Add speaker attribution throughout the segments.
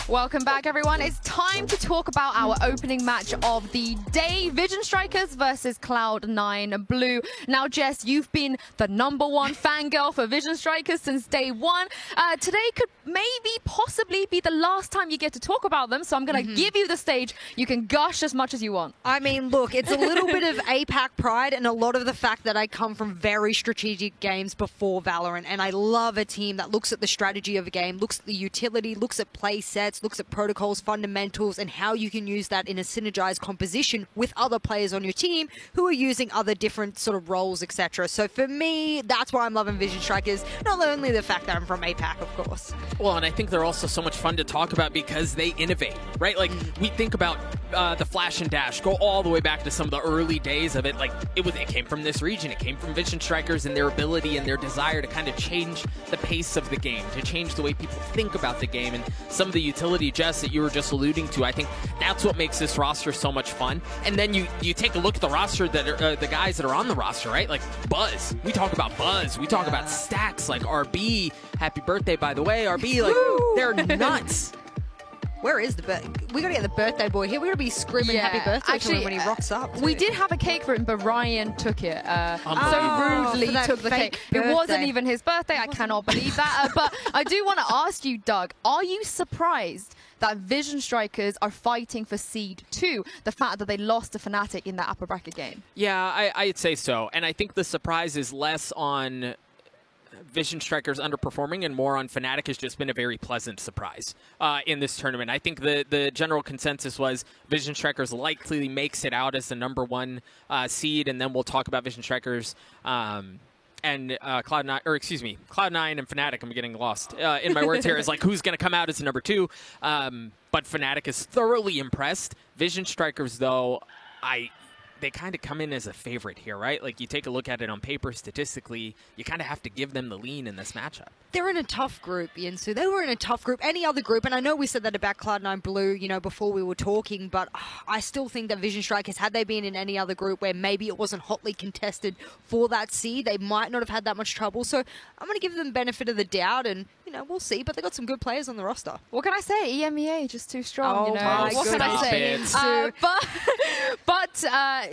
Speaker 1: Welcome back, everyone. It's time to talk about our opening match of the day. Vision Strikers versus Cloud9 Blue. Now, Jess, you've been the #1 fangirl for Vision Strikers since day one. Today could maybe possibly be the last time you get to talk about them, so I'm going to give you the stage. You can gush as much as you want.
Speaker 2: I mean, look, it's a little bit of APAC pride and a lot of the fact that I come from very strategic games before Valorant, and I love a team that looks at the strategy of a game, looks at the utility, looks at play sets, looks at protocols, fundamentals, and how you can use that in a synergized composition with other players on your team who are using other different sort of roles, etc. So for me, that's why I'm loving Vision Strikers. Not only the fact that I'm from APAC, of course.
Speaker 3: Well, and I think they're also so much fun to talk about because they innovate, right? Like, we think about the Flash and Dash, go all the way back to some of the early days of it. Like, it came from this region. It came from Vision Strikers and their ability and their desire to kind of change the pace of the game, to change the way people think about the game. And some of the utility, Jess, that you were just alluding to, I think that's what makes this roster so much fun. And then you take a look at the roster that are the guys that are on the roster, right? Like Buzz. We talk about Buzz. We talk about Stax, like RB. Happy birthday, by the way, RB. Like, they're nuts.
Speaker 2: Where is the we gotta get the birthday boy here. We gotta be screaming happy birthday to him when he rocks up.
Speaker 1: We did have a cake for him, but Ryan took it. So rudely took the cake.
Speaker 2: Birthday.
Speaker 1: It wasn't even his birthday. I cannot believe that. But I do want to ask you, Doug, are you surprised that Vision Strikers are fighting for Seed 2, the fact that they lost to Fnatic in that upper bracket game?
Speaker 3: Yeah, I'd say so. And I think the surprise is less on Vision Strikers underperforming and more on Fnatic has just been a very pleasant surprise in this tournament. I think the general consensus was Vision Strikers likely makes it out as the #1 seed, and then we'll talk about Vision Strikers and Cloud9 and Fnatic. I'm getting lost in my words here. Is like who's going to come out as the #2. But Fnatic is thoroughly impressed. Vision Strikers, though, they kind of come in as a favorite here, right? Like, you take a look at it on paper, statistically, you kind of have to give them the lean in this matchup.
Speaker 2: They're in a tough group, Yinsu. They were in a tough group. Any other group, and I know we said that about Cloud9 Blue, you know, before we were talking, but I still think that Vision Strikers, had they been in any other group where maybe it wasn't hotly contested for that seed, they might not have had that much trouble. So I'm going to give them the benefit of the doubt, and, you know, we'll see. But they got some good players on the roster.
Speaker 1: What can I say? EMEA just too strong, you know.
Speaker 2: My
Speaker 1: What can I say?
Speaker 3: It.
Speaker 1: But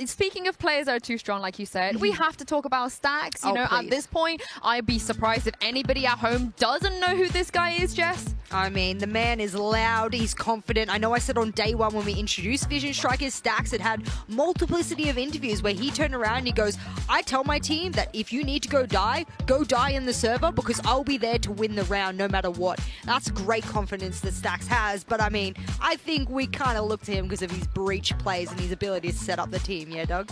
Speaker 1: speaking of players that are too strong, like you said, we have to talk about Stax. You know, at this point, I'd be surprised if anybody at home doesn't know who this guy is, Jess.
Speaker 2: I mean, the man is loud, he's confident. I know I said on day one when we introduced Vision Strikers, Stax had multiplicity of interviews where he turned around and he goes, I tell my team that if you need to go die in the server because I'll be there to win the round no matter what. That's great confidence that Stax has, but I mean, I think we kind of look to him because of his breach plays and his ability to set up the team, yeah, Doug?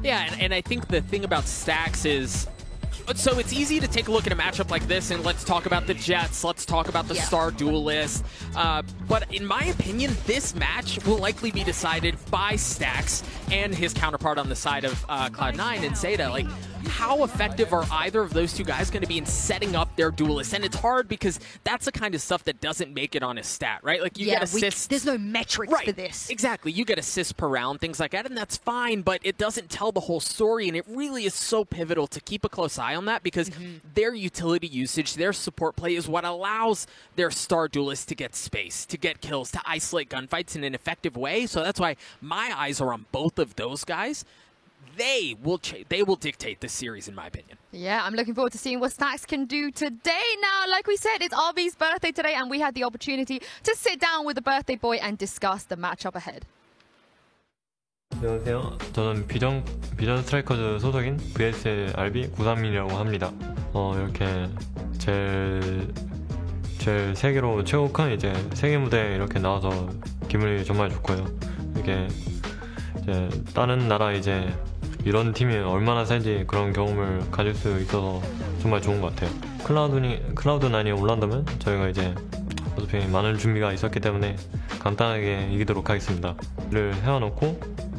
Speaker 3: Yeah, and I think the thing about Stax is, so it's easy to take a look at a matchup like this and let's talk about the Jets, let's talk about the Star Duelist. But in my opinion, this match will likely be decided by Stax and his counterpart on the side of Cloud9 and Zeta. Like, how effective are either of those two guys going to be in setting up their duelists? And it's hard because that's the kind of stuff that doesn't make it on a stat, right? Like, you get assists.
Speaker 2: There's no metrics for this.
Speaker 3: Exactly. You get assists per round, things like that, and that's fine, but it doesn't tell the whole story, and it really is so pivotal to keep a close eye on that because their utility usage, their support play is what allows their star duelists to get space, to get kills, to isolate gunfights in an effective way. So that's why my eyes are on both of those guys. They will dictate this series, in my opinion.
Speaker 1: Yeah, I'm looking forward to seeing what Stax can do today. Now, like we said, it's RB's birthday today, and we had the opportunity to sit down with the birthday boy and discuss the matchup ahead.
Speaker 4: 안녕하세요. 저는 비전 스트라이커즈 소속인 VSRB 93이라고 합니다. 이렇게 제일 세계로 최고 큰 이제 세계 무대에 이렇게 나와서 기분이 정말 좋고요. 이게 이제 다른 나라 이제 이런 팀이 얼마나 센지 그런 경험을 가질 수 있어서 정말 좋은 것 같아요. 클라우드9이 올라온다면 저희가 이제 어차피 많은 준비가 있었기 때문에 간단하게 이기도록 하겠습니다. 를 해와놓고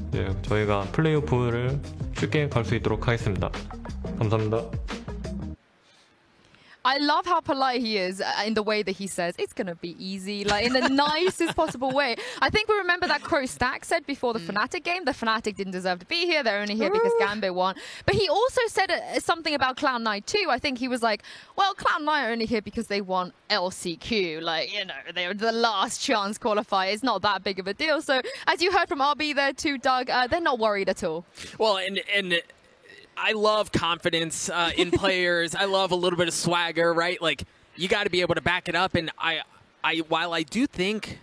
Speaker 4: 이제 저희가 플레이오프를 쉽게 갈 수 있도록 하겠습니다. 감사합니다.
Speaker 1: I love how polite he is in the way that he says it's going to be easy, like in the nicest possible way. I think we remember that quote Stack said before the Fnatic game. The Fnatic didn't deserve to be here. They're only here because Gambit won. But he also said something about Cloud9 too. I think he was like, well, Cloud9 are only here because they won LCQ. Like, you know, they were the last chance qualifier. It's not that big of a deal. So as you heard from RB there too, Doug, they're not worried at all.
Speaker 3: Well, and I love confidence in players. I love a little bit of swagger, right? Like, you got to be able to back it up. And while I do think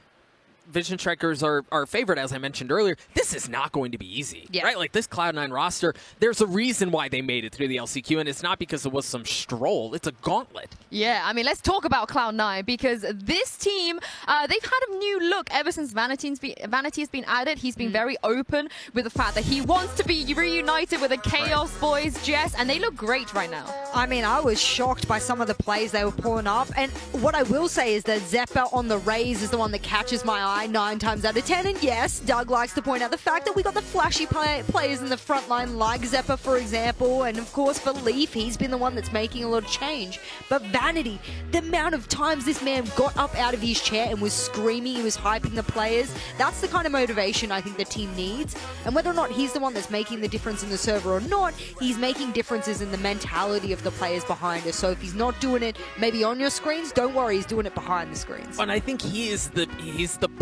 Speaker 3: Vision Strikers are favored, as I mentioned earlier, this is not going to be easy, right? Like, this Cloud9 roster, there's a reason why they made it through the LCQ, and it's not because it was some stroll. It's a gauntlet.
Speaker 1: Yeah, I mean, let's talk about Cloud9, because this team, they've had a new look ever since Vanity has been added. He's been very open with the fact that he wants to be reunited with the Chaos Boys, Jess, and they look great right now.
Speaker 2: I mean, I was shocked by some of the plays they were pulling up, and what I will say is that Xeppaa on the Raze is the one that catches my eye 9 times out of 10. And yes, Doug likes to point out the fact that we got the flashy players in the front line, like Xeppaa, for example, and of course for Leaf, he's been the one that's making a lot of change. But Vanity, the amount of times this man got up out of his chair and was screaming, he was hyping the players, that's the kind of motivation I think the team needs. And whether or not he's the one that's making the difference in the server or not, he's making differences in the mentality of the players behind us. So if he's not doing it maybe on your screens, don't worry, he's doing it behind the screens.
Speaker 3: And I think he's the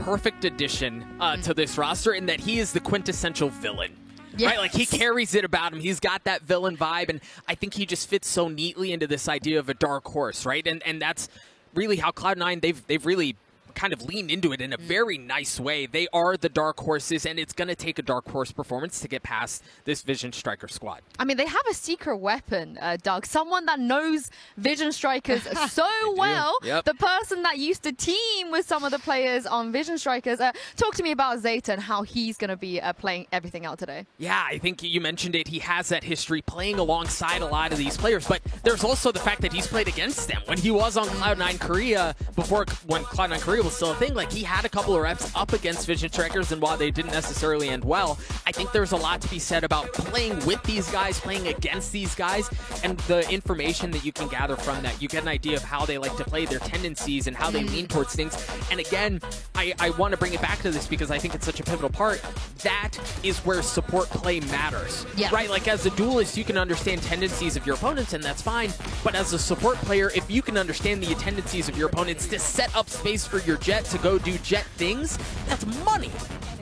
Speaker 3: perfect addition to this roster in that he is the quintessential villain. Yes. Right? Like, he carries it about him. He's got that villain vibe, and I think he just fits so neatly into this idea of a dark horse, right? And that's really how Cloud9, they've really kind of leaned into it in a very nice way. They are the dark horses, and it's going to take a dark horse performance to get past this Vision Striker squad.
Speaker 1: I mean, they have a secret weapon, Doug. Someone that knows Vision Strikers so well.
Speaker 3: Yep.
Speaker 1: The person that used to team with some of the players on Vision Strikers. Talk to me about Zeta and how he's going to be playing everything out today.
Speaker 3: Yeah, I think you mentioned it. He has that history playing alongside a lot of these players, but there's also the fact that he's played against them. When he was on Cloud9 Korea, when Cloud9 Korea was still a thing, like, he had a couple of reps up against Vision Strikers, and while they didn't necessarily end well, I think there's a lot to be said about playing with these guys, playing against these guys, and the information that you can gather from that. You get an idea of how they like to play, their tendencies, and how they lean towards things. And again, I want to bring it back to this because I think it's such a pivotal part. That is where support play matters, right? Like, as a duelist, you can understand tendencies of your opponents, and that's fine. But as a support player, if you can understand the tendencies of your opponents to set up space for your Jet to go do Jet things, that's money.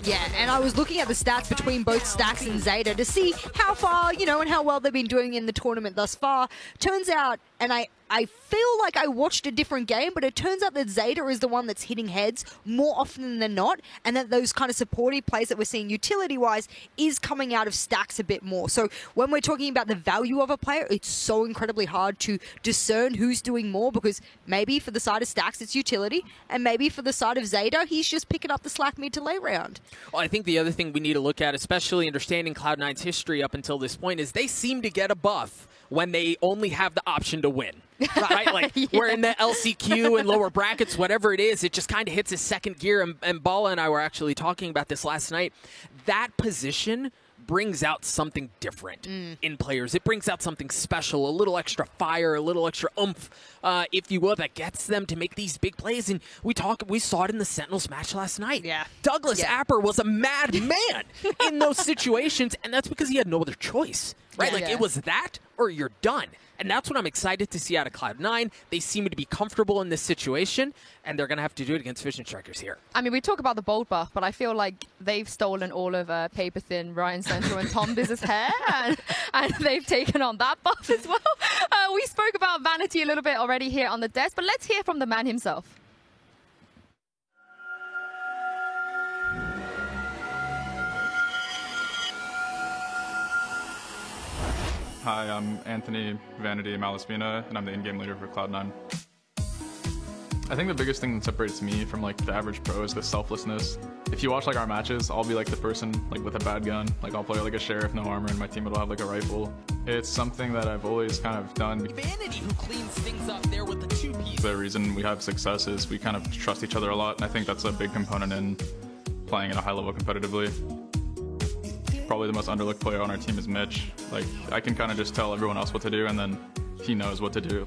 Speaker 2: Yeah, and I was looking at the stats between both Stax and Zeta to see how far, you know, and how well they've been doing in the tournament thus far. Turns out, and I feel like I watched a different game, but it turns out that Zeta is the one that's hitting heads more often than not, and that those kind of supportive plays that we're seeing utility-wise is coming out of Stax a bit more. So when we're talking about the value of a player, it's so incredibly hard to discern who's doing more, because maybe for the side of Stax it's utility, and maybe for the side of Zeta he's just picking up the slack mid to late round.
Speaker 3: Well, I think the other thing we need to look at, especially understanding Cloud9's history up until this point, is they seem to get a buff when they only have the option to win. Right? Like, we're in the LCQ and lower brackets, whatever it is, it just kind of hits his second gear. And Bala and I were actually talking about this last night. That position brings out something different in players. It brings out something special, a little extra fire, a little extra oomph, if you will, that gets them to make these big plays. And we saw it in the Sentinels match last night.
Speaker 2: Yeah.
Speaker 3: Douglas Apper was a madman in those situations, and that's because he had no other choice. Right? It was that or you're done. And that's what I'm excited to see out of Cloud9. They seem to be comfortable in this situation, and they're going to have to do it against Vision Strikers here.
Speaker 1: I mean, we talk about the bold buff, but I feel like they've stolen all of Paper Thin, Ryan Central, and Tom Biz's hair, and they've taken on that buff as well. We spoke about Vanity a little bit already here on the desk, but let's hear from the man himself.
Speaker 5: Hi, I'm Anthony Vanity Malaspina, and I'm the in-game leader for Cloud9. I think the biggest thing that separates me from like the average pro is the selflessness. If you watch like our matches, I'll be like the person like with a bad gun. Like, I'll play like a sheriff, no armor, and my team will have like a rifle. It's something that I've always kind of done.
Speaker 3: Vanity, who cleans things up there with the 2-piece.
Speaker 5: The reason we have success is we kind of trust each other a lot, and I think that's a big component in playing at a high level competitively. Probably the most underlooked player on our team is Mitch. Like, I can kind of just tell everyone else what to do, and then he knows what to do.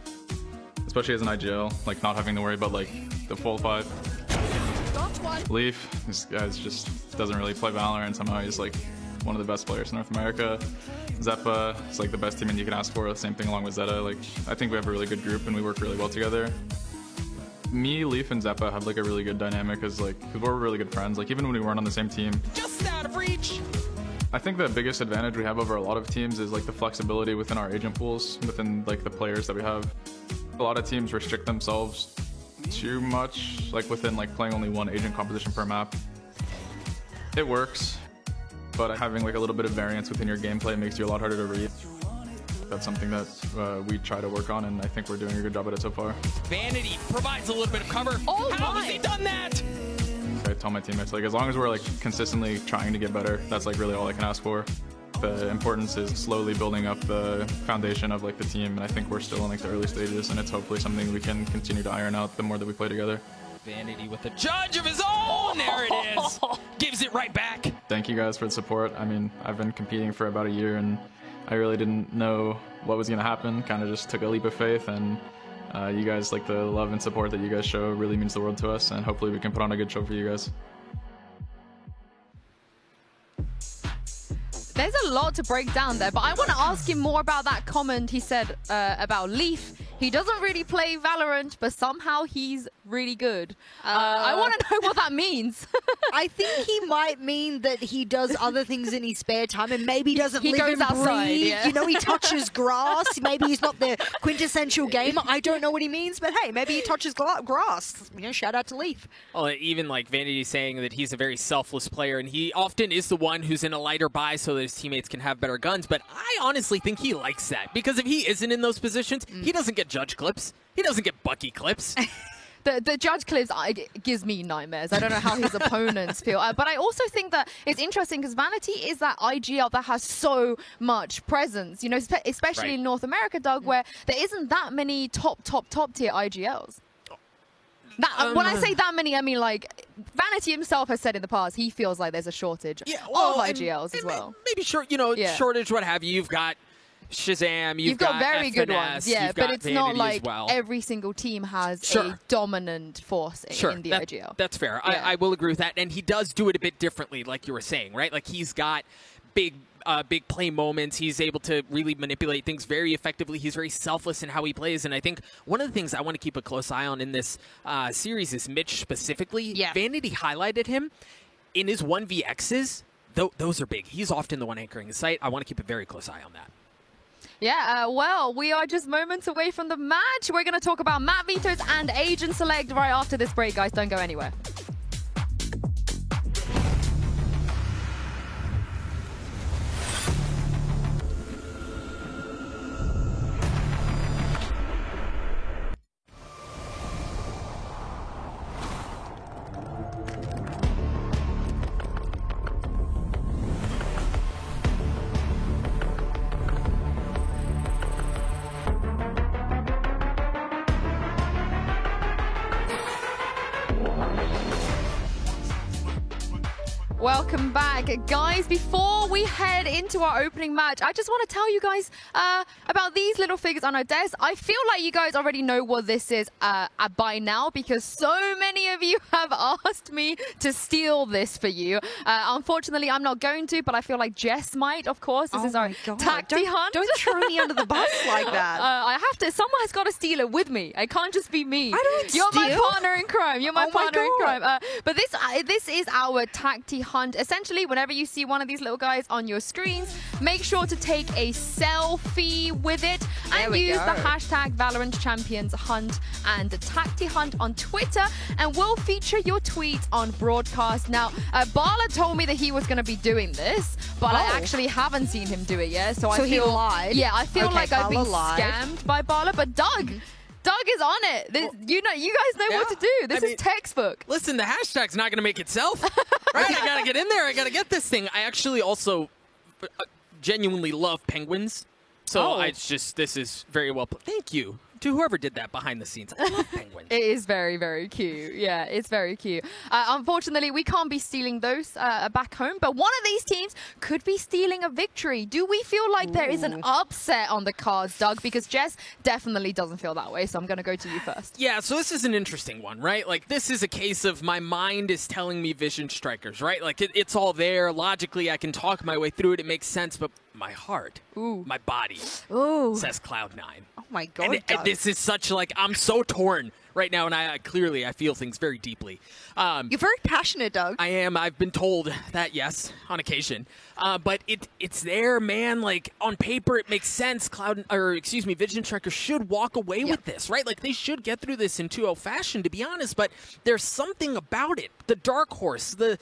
Speaker 5: especially as an IGL, like not having to worry about like the full fight. Leaf, this guy just doesn't really play Valorant. Somehow he's like one of the best players in North America. Zeppa is like the best team you can ask for. The same thing along with Zeta. Like I think we have a really good group and we work really well together. Me, Leaf, and Zeppa have like a really good dynamic because we're really good friends. Like even when we weren't on the same team.
Speaker 3: Just out of reach.
Speaker 5: I think the biggest advantage we have over a lot of teams is like the flexibility within our agent pools, within like the players that we have. A lot of teams restrict themselves too much, like within like playing only one agent composition per map. It works, but having like a little bit of variance within your gameplay makes you a lot harder to read. That's something that we try to work on, and I think we're doing a good job at it so far.
Speaker 3: Vanity provides a little bit of cover.
Speaker 1: Oh,
Speaker 3: how
Speaker 1: my.
Speaker 3: has he done that?
Speaker 5: I tell my teammates, like, as long as we're like consistently trying to get better, that's like really all I can ask for. The importance is slowly building up the foundation of like the team, and I think we're still in like the early stages, and it's hopefully something we can continue to iron out the more that we play together.
Speaker 3: Vanity with a judge of his own. There it is. Gives it right back.
Speaker 5: Thank you guys for the support. I mean, I've been competing for about a year, and I really didn't know what was going to happen. Kind of just took a leap of faith, and you guys, like the love and support that you guys show really means the world to us, and hopefully we can put on a good show for you guys.
Speaker 1: There's a lot to break down there, but I want to ask him more about that comment he said about Leaf. He doesn't really play Valorant, but somehow he's really good. I want to know what that means.
Speaker 2: I think he might mean that he does other things in his spare time and maybe doesn't
Speaker 1: He
Speaker 2: live
Speaker 1: goes
Speaker 2: and
Speaker 1: outside,
Speaker 2: breathe.
Speaker 1: yeah.
Speaker 2: You know, he touches grass. Maybe he's not the quintessential gamer. I don't know what he means, but hey, maybe he touches grass. You know, shout out to Leaf.
Speaker 3: Well, even like Vanity saying that he's a very selfless player, and he often is the one who's in a lighter buy so that his teammates can have better guns. But I honestly think he likes that, because if he isn't in those positions, he doesn't get judge clips. He doesn't get Bucky clips.
Speaker 1: The judge clips gives me nightmares. I don't know how his opponents feel. But I also think that it's interesting because Vanity is that IGL that has so much presence, you know, especially in North America, Doug, where there isn't that many top tier IGLs. When I say that many, I mean like Vanity himself has said in the past he feels like there's a shortage of IGLs as well.
Speaker 3: Maybe shortage, what have you. You've got Shazam, you've
Speaker 1: got very
Speaker 3: FNS,
Speaker 1: good ones, yeah, but it's not like
Speaker 3: well.
Speaker 1: every single team has a dominant force in the IGL.
Speaker 3: That's fair.
Speaker 1: Yeah.
Speaker 3: I will agree with that, and he does do it a bit differently, like you were saying, right? Like he's got big play moments. He's able to really manipulate things very effectively. He's very selfless in how he plays, and I think one of the things I want to keep a close eye on in this series is Mitch specifically.
Speaker 2: Yeah.
Speaker 3: Vanity highlighted him in his 1vx's. Those are big. He's often the one anchoring the site. I want to keep a very close eye on that.
Speaker 1: Yeah, well, we are just moments away from the match. We're going to talk about map vetoes and agent select right after this break, guys. Don't go anywhere. Welcome back, guys. Before we head into our opening match, I just want to tell you guys about these little figures on our desk. I feel like you guys already know what this is by now because so many of you have asked me to steal this for you. Unfortunately, I'm not going to, but I feel like Jess might, of course. This is our Tacti Hunt.
Speaker 2: Don't throw me under the bus like that.
Speaker 1: I have to. Someone has got to steal it with me. It can't just be me.
Speaker 2: I don't
Speaker 1: You're
Speaker 2: steal.
Speaker 1: my partner in crime. You're my partner in
Speaker 2: God.
Speaker 1: crime. But this is our Tacti Hunt. Essentially, whenever you see one of these little guys on your screens, make sure to take a selfie with it and use the hashtag Valorant Champions Hunt and Tacti Hunt on Twitter, and we'll feature your tweets on broadcast. Now, Barla told me that he was going to be doing this, but I actually haven't seen him do it yet. So I
Speaker 2: he
Speaker 1: feel
Speaker 2: lied?
Speaker 1: Yeah, I feel like I've been
Speaker 2: Barla lied.
Speaker 1: scammed by Barla, but Doug. Doug is on it. You guys know what to do. This is textbook.
Speaker 3: Listen, the hashtag's not going to make itself. Right? I got to get in there. I got to get this thing. I actually also genuinely love penguins. So this is very well put. Thank you to whoever did that behind the scenes. I love penguins.
Speaker 1: It is very, very cute. Yeah, it's very cute. Unfortunately, we can't be stealing those back home, but one of these teams could be stealing a victory. Do we feel like there is an upset on the cards, Doug? Because Jess definitely doesn't feel that way, so I'm going to go to you first.
Speaker 3: Yeah, so this is an interesting one, right? Like, this is a case of my mind is telling me Vision Strikers, right? Like, it's all there. Logically, I can talk my way through it. It makes sense, but my heart, my body says Cloud9.
Speaker 2: Oh my God,
Speaker 3: and this is such, like, I'm so torn right now, and I clearly feel things very deeply.
Speaker 2: You're very passionate, Doug.
Speaker 3: I am. I've been told that, yes, on occasion. But it's there, man. Like, on paper, it makes sense. Vision Strikers should walk away with this, right? Like, they should get through this in 2-0 fashion, to be honest. But there's something about it. The dark horse, the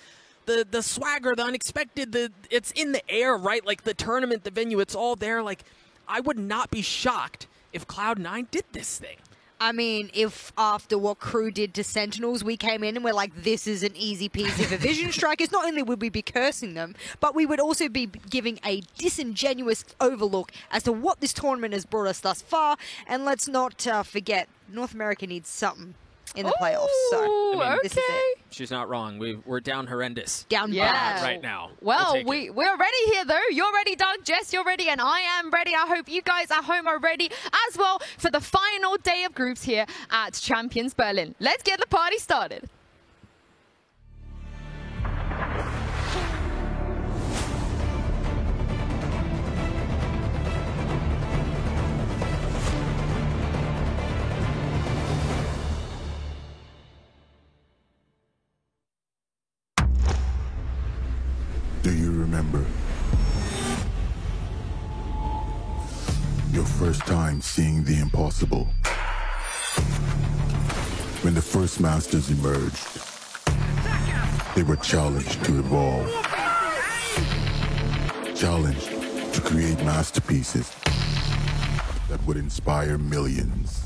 Speaker 3: swagger, the unexpected, it's in the air, right? Like, the tournament, the venue, it's all there. Like, I would not be shocked if Cloud9 did this thing.
Speaker 2: I mean, if after what Crew did to Sentinels, we came in and we're like, this is an easy peasy for Vision Strikers, not only would we be cursing them, but we would also be giving a disingenuous overlook as to what this tournament has brought us thus far. And let's not forget, North America needs something in the playoffs. So, this is it.
Speaker 3: She's not wrong. We're down horrendous.
Speaker 2: Down
Speaker 1: bad
Speaker 3: right now.
Speaker 1: Well, we're ready here, though. You're ready, Doug. Jess, you're ready, and I am ready. I hope you guys at home are ready as well for the final day of groups here at Champions Berlin. Let's get the party started.
Speaker 6: Do you remember your first time seeing the impossible? When the first masters emerged, they were challenged to evolve, challenged to create masterpieces that would inspire millions.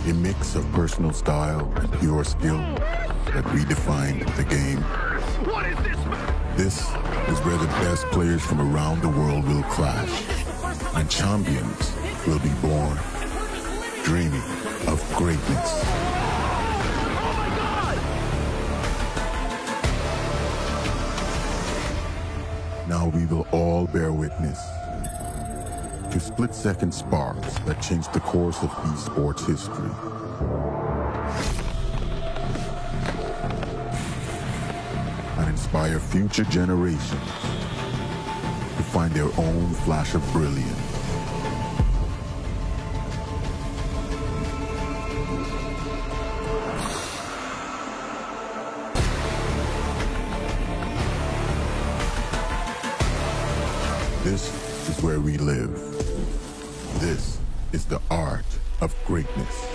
Speaker 6: A mix of personal style and pure skill that redefined the game. This is where the best players from around the world will clash, and champions will be born, dreaming of greatness. Now we will all bear witness to split-second sparks that changed the course of esports history. And inspire future generations to find their own flash of brilliance. This is where we live. This is the art of greatness.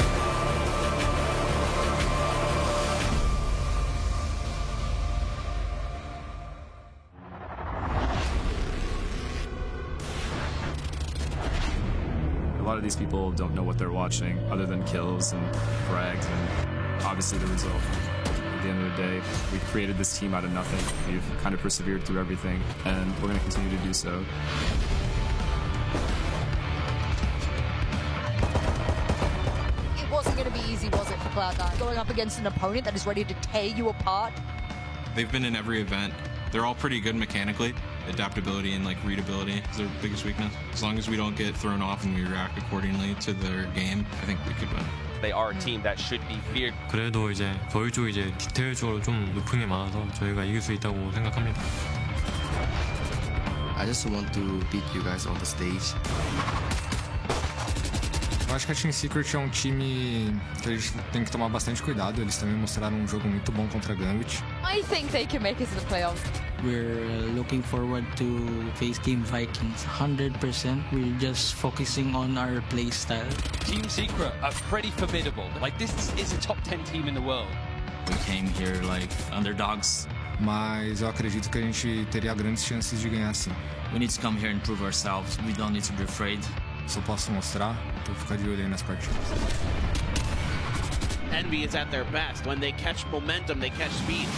Speaker 7: A lot of these people don't know what they're watching other than kills and frags and obviously the result. At the end of the day, we created this team out of nothing. We've kind of persevered through everything, and we're going to continue to do so.
Speaker 2: It wasn't going to be easy, was it, for Cloud9? Going up against an opponent that is ready to tear you apart?
Speaker 8: They've been in every event. They're all pretty good mechanically. Adaptability and readability is their biggest weakness. As long as we don't get thrown off and we react accordingly to their game, I think we could win.
Speaker 9: They are a team that should be feared.
Speaker 4: 그래도 이제 저희 쪽이 이제 디테일적으로 좀 높은 게 많아서 저희가 이길 수 있다고 생각합니다.
Speaker 10: I just want to beat you guys on the stage.
Speaker 11: Eu acho que a Team Secret é um time que a gente tem que tomar bastante cuidado. Eles também mostraram um jogo muito bom contra a Gambit.
Speaker 1: I think they can make it to the playoffs.
Speaker 12: We're looking forward to face Team Vikings 100%. We're just focusing on our play style.
Speaker 9: Team Secret are pretty formidable. This is a top 10 team in the world.
Speaker 10: We came here like underdogs.
Speaker 11: Mas eu acredito que a gente teria grandes chances de ganhar sim.
Speaker 10: We need to come here and prove ourselves. We don't need to be afraid.
Speaker 11: Só posso mostrar, então ficar de olho aí nas partidas.
Speaker 13: Envy is at their best. When they catch momentum, they catch speed.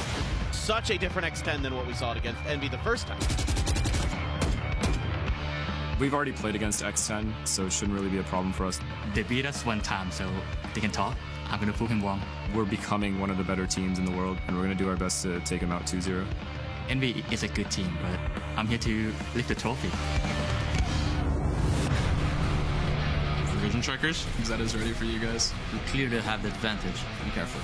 Speaker 13: Such a different X10 than what we saw against Envy the first time.
Speaker 7: We've already played against X10, so it shouldn't really be a problem for us.
Speaker 10: They beat us one time, so they can talk. I'm going to prove him wrong.
Speaker 7: We're becoming one of the better teams in the world, and we're going to do our best to take them out 2-0.
Speaker 10: Envy is a good team, but I'm here to lift the trophy.
Speaker 8: For Vision Strikers,
Speaker 5: Zed is ready for you guys.
Speaker 10: We clearly have the advantage. Be careful.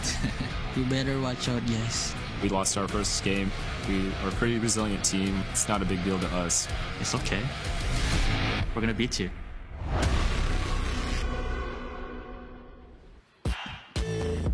Speaker 12: You better watch out, guys.
Speaker 7: We lost our first game. We are a pretty resilient team. It's not a big deal to us.
Speaker 10: It's okay. We're going to beat you.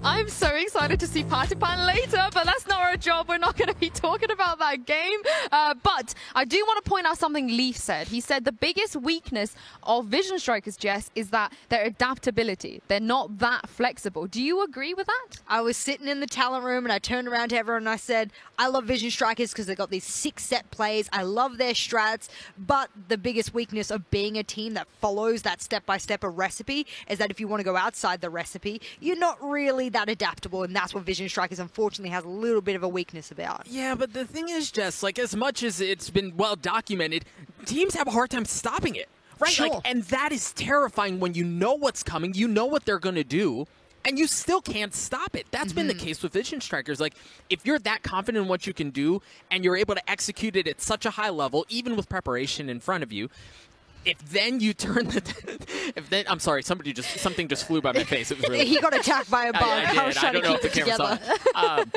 Speaker 1: I'm so excited to see Patipan later, but that's not our job. We're not going to be talking about that game. But I do want to point out something Leaf said. He said the biggest weakness of Vision Strikers, Jess, is that their adaptability. They're not that flexible. Do you agree with that?
Speaker 2: I was sitting in the talent room and I turned around to everyone and I said, I love Vision Strikers because they got these 6 set plays. I love their strats, but the biggest weakness of being a team that follows that step-by-step recipe is that if you want to go outside the recipe, you're not really that adaptable, and that's what Vision Strikers unfortunately has a little bit of a weakness about.
Speaker 3: Yeah, but the thing is, Jess, like, as much as it's been well documented, teams have a hard time stopping it, right?
Speaker 2: Sure.
Speaker 3: Like, and that is terrifying when you know what's coming, you know what they're going to do, and you still can't stop it. That's been the case with Vision Strikers. Like, if you're that confident in what you can do, and you're able to execute it at such a high level, even with preparation in front of you, if then you turn the, I'm sorry, something just flew by my face. It was really.
Speaker 2: He got attacked by a bug.
Speaker 3: I was
Speaker 2: trying
Speaker 3: don't
Speaker 2: to
Speaker 3: know
Speaker 2: keep
Speaker 3: if the
Speaker 2: it
Speaker 3: camera saw
Speaker 2: together.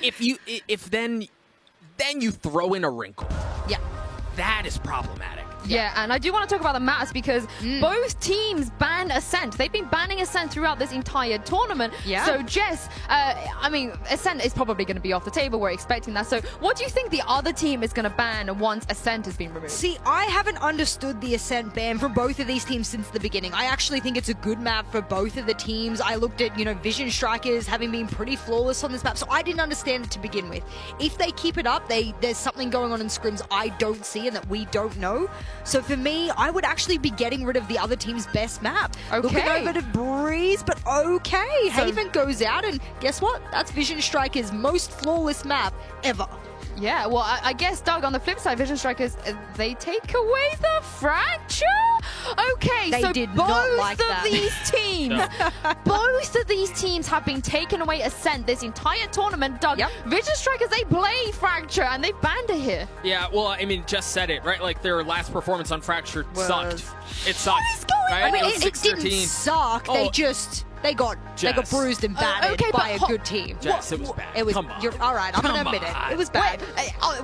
Speaker 3: it. If then you throw in a wrinkle.
Speaker 2: Yeah.
Speaker 3: That is problematic.
Speaker 1: Yeah, and I do want to talk about the maps because both teams ban Ascent. They've been banning Ascent throughout this entire tournament.
Speaker 2: Yeah.
Speaker 1: So, Jess, I mean, Ascent is probably going to be off the table. We're expecting that. So, what do you think the other team is going to ban once Ascent has been removed?
Speaker 2: See, I haven't understood the Ascent ban for both of these teams since the beginning. I actually think it's a good map for both of the teams. I looked at, Vision Strikers having been pretty flawless on this map, so I didn't understand it to begin with. If they keep it up, there's something going on in scrims I don't see and that we don't know. So for me, I would actually be getting rid of the other team's best map.
Speaker 1: Okay.
Speaker 2: Looking over to Breeze, but okay.
Speaker 1: So,
Speaker 2: Haven goes out, and guess what? That's Vision Strikers' most flawless map ever.
Speaker 1: Yeah, well, I guess, Doug, on the flip side, Vision Strikers, they take away the fracture? Okay,
Speaker 2: They
Speaker 1: so
Speaker 2: did
Speaker 1: both
Speaker 2: not like
Speaker 1: of
Speaker 2: that.
Speaker 1: these teams, both of these teams have been taken away Ascent this entire tournament. Doug,
Speaker 2: Yep.
Speaker 1: Vision Strikers, they play fracture, and they've banned it here.
Speaker 3: Yeah, well, I mean, just said it, right? Like, their last performance on Fracture sucked. It sucked.
Speaker 1: What is going
Speaker 3: right?
Speaker 2: I mean,
Speaker 3: was
Speaker 2: it didn't
Speaker 3: 6-13.
Speaker 2: suck.
Speaker 3: Oh.
Speaker 2: They got
Speaker 3: Jess.
Speaker 2: bruised and battered
Speaker 1: okay,
Speaker 2: by a
Speaker 1: but
Speaker 2: good team.
Speaker 3: Jess, it was bad.
Speaker 2: It was.
Speaker 3: Come on.
Speaker 2: You're all right. I'm gonna
Speaker 3: Come
Speaker 2: admit
Speaker 3: on.
Speaker 2: it. It was bad.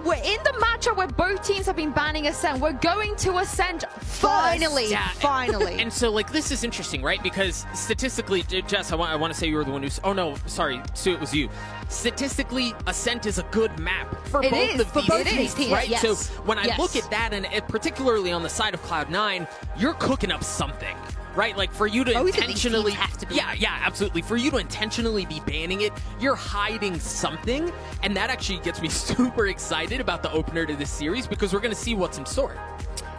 Speaker 1: We're in the matchup where both teams have been banning Ascent. We're going to Ascent
Speaker 2: Finally,
Speaker 3: Yeah,
Speaker 2: finally.
Speaker 3: And so, like, this is interesting, right? Because statistically, Jess, I want to say you were the one who. Oh no, sorry, Sue, it was you. Statistically, Ascent is a good map for
Speaker 2: It
Speaker 3: both
Speaker 2: is,
Speaker 3: of
Speaker 2: for
Speaker 3: these
Speaker 2: both of
Speaker 3: teams,
Speaker 2: these teams,
Speaker 3: right?
Speaker 2: yes.
Speaker 3: So when I
Speaker 2: Yes.
Speaker 3: look at that, and particularly on the side of Cloud9, you're cooking up something. Right, like for you to
Speaker 2: Both of these
Speaker 3: intentionally,
Speaker 2: teams have to be.
Speaker 3: yeah, absolutely. For you to intentionally be banning it, you're hiding something, and that actually gets me super excited about the opener to this series because we're going to see what's in store.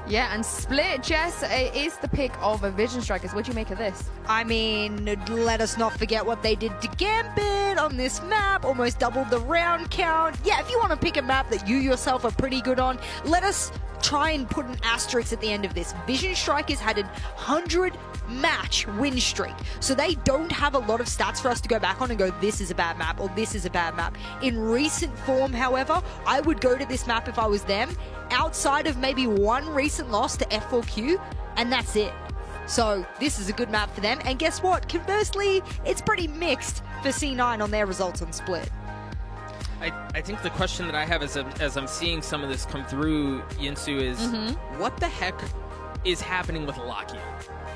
Speaker 1: Yeah, and Split, Jess, is the pick of a Vision Strikers. What do you make of this?
Speaker 2: I mean, let us not forget what they did to Gambit on this map. Almost doubled the round count. Yeah, if you want to pick a map that you yourself are pretty good on, let us try and put an asterisk at the end of this. Vision Strikers had a 100-match win streak, so they don't have a lot of stats for us to go back on and go, this is a bad map or this is a bad map. In recent form, however, I would go to this map if I was them, outside of maybe one recent loss to F4Q, and that's it. So this is a good map for them, and guess what? Conversely, it's pretty mixed for C9 on their results on Split.
Speaker 3: I think the question that I have as I'm seeing some of this come through, Yinsu, is what the heck is happening with Lakia?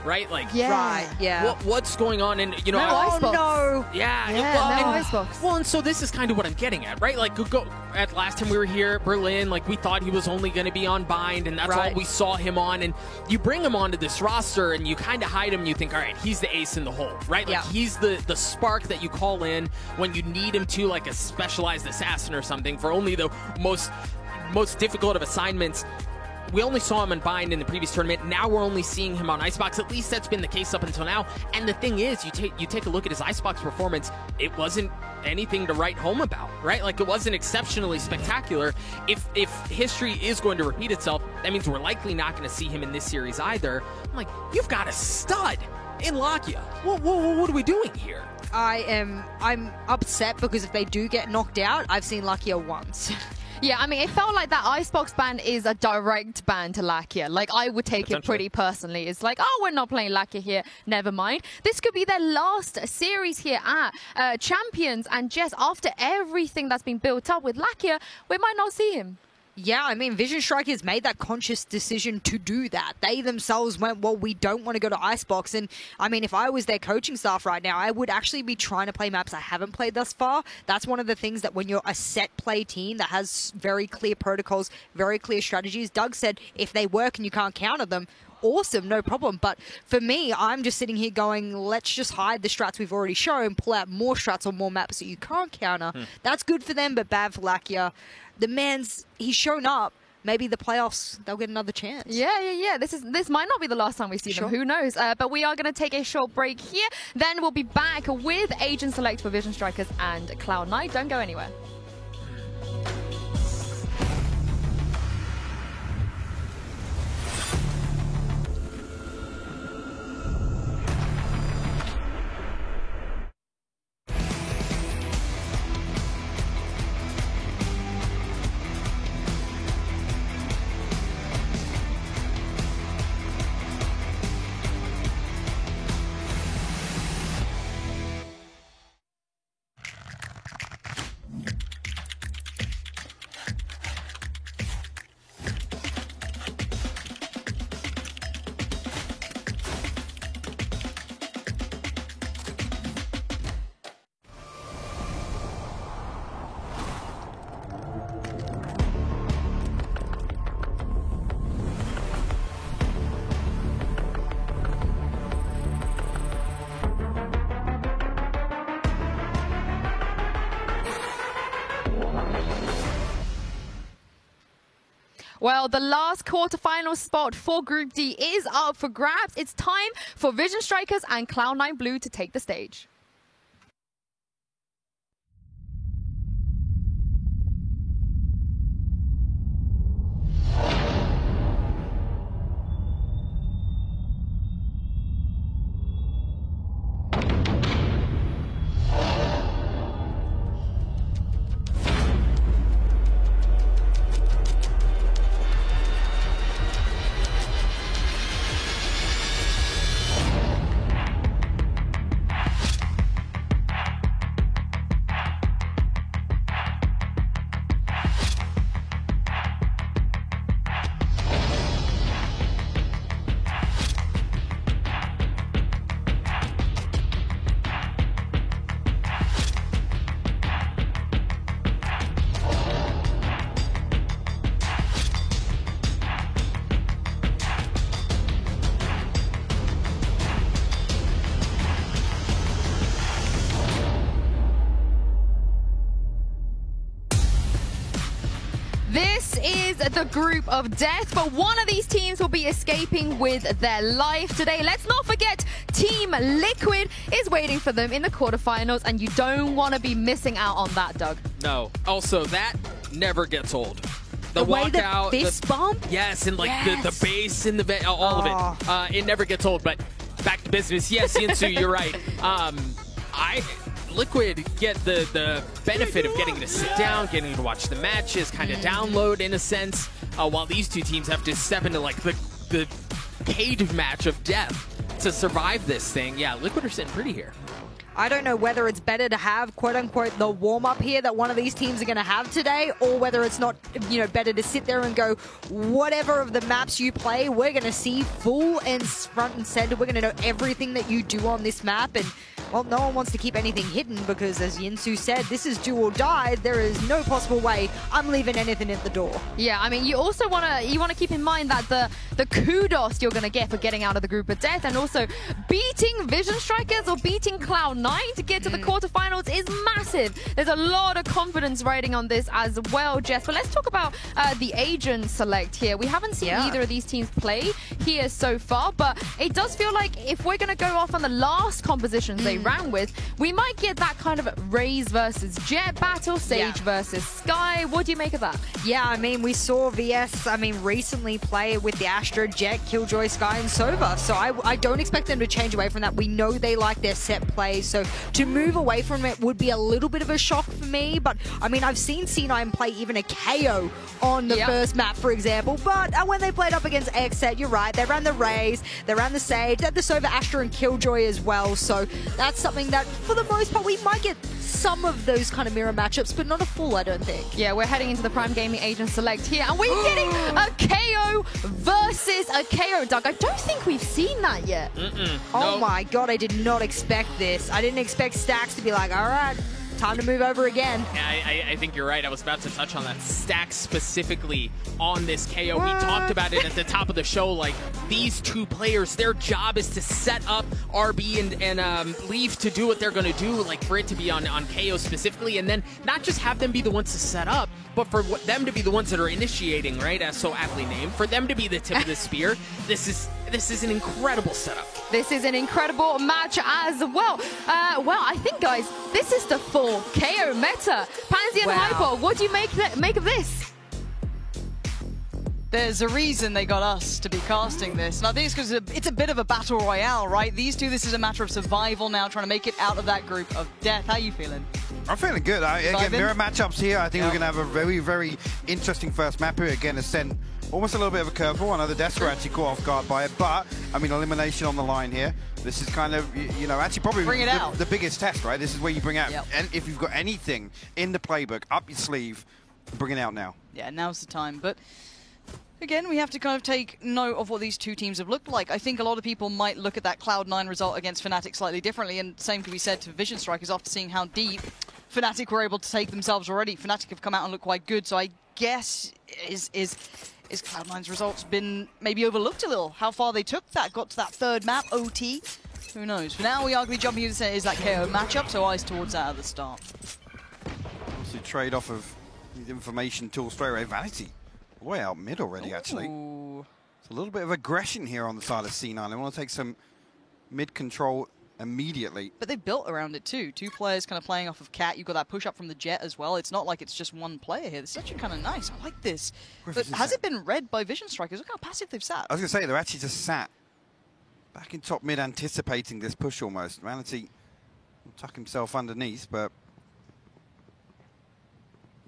Speaker 3: Right? Like,
Speaker 1: Yeah.
Speaker 2: Right, yeah.
Speaker 3: What's going on? And,
Speaker 1: No Icebox.
Speaker 2: no.
Speaker 3: Yeah,
Speaker 1: Yeah,
Speaker 3: well,
Speaker 1: no
Speaker 3: and,
Speaker 1: Icebox.
Speaker 3: well, and so this is kind of what I'm getting at, right? Like, at last time we were here at Berlin, like, we thought he was only going to be on Bind, and that's all
Speaker 2: Right.
Speaker 3: we saw him on. And you bring him onto this roster, and you kind of hide him, and you think, all right, he's the ace in the hole, right? Like,
Speaker 2: Yeah.
Speaker 3: he's the spark that you call in when you need him to, like a specialized assassin or something, for only the most difficult of assignments. we only saw him in Bind in the previous tournament. Now we're only seeing him on Icebox. At least that's been the case up until now. And the thing is, you take a look at his Icebox performance, it wasn't anything to write home about, right? Like, it wasn't exceptionally spectacular. If history is going to repeat itself, that means we're likely not going to see him in this series either. I'm like, you've got a stud in Lakia. What are we doing here?
Speaker 2: I'm upset because if they do get knocked out, I've seen Lakia once.
Speaker 1: Yeah, I mean, it felt like that Icebox ban is a direct ban to Lakia. Like, I would take it pretty personally. It's like, oh, we're not playing Lakia here. Never mind. This could be their last series here at Champions. And Jess, after everything that's been built up with Lakia, we might not see him.
Speaker 2: Yeah, I mean, Vision Strikers made that conscious decision to do that. They themselves went, well, we don't want to go to Icebox. And, I mean, if I was their coaching staff right now, I would actually be trying to play maps I haven't played thus far. That's one of the things that when you're a set play team that has very clear protocols, very clear strategies, Doug said if they work and you can't counter them, awesome, no problem. But for me, I'm just sitting here going, let's just hide the strats we've already shown, pull out more strats on more maps that you can't counter. That's good for them, but bad for Lakia. The he's shown up. Maybe the playoffs, they'll get another chance.
Speaker 1: Yeah. This might not be the last time we see them. Who knows? But we are going to take a short break here. Then we'll be back with Agent Select for Vision Strikers and Cloud9. Don't go anywhere. Well, the last quarterfinal spot for Group D is up for grabs. It's time for Vision Strikers and Cloud9 Blue to take the stage. The group of death, but one of these teams will be escaping with their life today. Let's not forget Team Liquid is waiting for them in the quarterfinals, and you don't want to be missing out on that, Doug.
Speaker 3: No. Also, that never gets old.
Speaker 2: The walkout, the fist bump?
Speaker 3: Yes, and like the bass and all of it. It never gets old, but back to business. Yes, Yinsu, you're right. Liquid get the benefit of getting to sit down, getting to watch the matches, kind of download in a sense, while these two teams have to step into like the cage match of death to survive this thing. Yeah, Liquid are sitting pretty here.
Speaker 2: I don't know whether it's better to have, quote-unquote, the warm-up here that one of these teams are going to have today, or whether it's not, better to sit there and go, whatever of the maps you play, we're going to see full and front and center. We're going to know everything that you do on this map, and well, no one wants to keep anything hidden because, as Yinsu said, this is do or die. There is no possible way I'm leaving anything at the door.
Speaker 1: Yeah, I mean, you also want to keep in mind that the kudos you're going to get for getting out of the group of death and also beating Vision Strikers or beating Cloud9 to get to the quarterfinals is massive. There's a lot of confidence riding on this as well, Jess. But let's talk about the Agent select here. We haven't seen either of these teams play here so far, but it does feel like if we're going to go off on the last compositions they ran with, we might get that kind of Raze versus Jet battle, Sage versus Sky. What do you make of that?
Speaker 2: Yeah, I mean, we saw VS, recently play with the Astra, Jet, Killjoy, Sky, and Sova. So I don't expect them to change away from that. We know they like their set plays, so to move away from it would be a little bit of a shock for me. But I mean, I've seen C9 play even a KO on the first map, for example. But when they played up against Xset, you're right, they ran the Raze, they ran the Sage, they had the Sova, Astra, and Killjoy as well. So that's something that, for the most part, we might get some of those kind of mirror matchups, but not a full, I don't think.
Speaker 1: Yeah, we're heading into the Prime Gaming Agent Select here, and we're getting a KO versus a KO, Doug. I don't think we've seen that yet.
Speaker 2: Oh my god, I did not expect this. I didn't expect Stax to be like, all right, time to move over again.
Speaker 3: Yeah, I think you're right. I was about to touch on that. Stax specifically on this KO. We talked about it at the top of the show. Like, these two players, their job is to set up RB and Leaf to do what they're going to do, like for it to be on KO specifically, and then not just have them be the ones to set up, but for them to be the ones that are initiating, right? As so aptly named. For them to be the tip of the spear. This is an incredible setup.
Speaker 1: This is an incredible match as well. Well, I think, guys, this is the full KO meta. Pansy and Hyper, what do you make of this?
Speaker 14: There's a reason they got us to be casting this. And I think it's because it's a bit of a battle royale, right? These two, this is a matter of survival now, trying to make it out of that group of death. How are you feeling?
Speaker 15: I'm feeling good. Again, mirror matchups here. I think we're going to have a very, very interesting first map here. Again, Ascent, almost a little bit of a curveball. I know the Desk are actually caught off guard by it, but, I mean, elimination on the line here. This is kind of, actually probably the biggest test, right? This is where you bring out, and if you've got anything in the playbook, up your sleeve, bring it out now.
Speaker 14: Yeah, now's the time. But again, we have to kind of take note of what these two teams have looked like. I think a lot of people might look at that Cloud9 result against Fnatic slightly differently, and same can be said to Vision Strikers after seeing how deep Fnatic were able to take themselves already. Fnatic have come out and looked quite good, so I guess is Cloud9's results been maybe overlooked a little? How far they took that, got to that third map, OT? Who knows? For now, we are going to be jumping into is that KO matchup, so eyes towards that at the start.
Speaker 15: Obviously, trade off of these information tools straight away. Vanity way out mid already, actually. It's a little bit of aggression here on the side of C9. They want to take some mid control immediately.
Speaker 14: But they built around it too. Two players kind of playing off of Cat. You've got that push up from the Jet as well. It's not like it's just one player here. This is actually kind of nice. I like this. But has it been read by Vision Strikers? Look how passive they've sat.
Speaker 15: I was going to say, they're actually just sat back in top mid, anticipating this push almost. Vanity will tuck himself underneath, but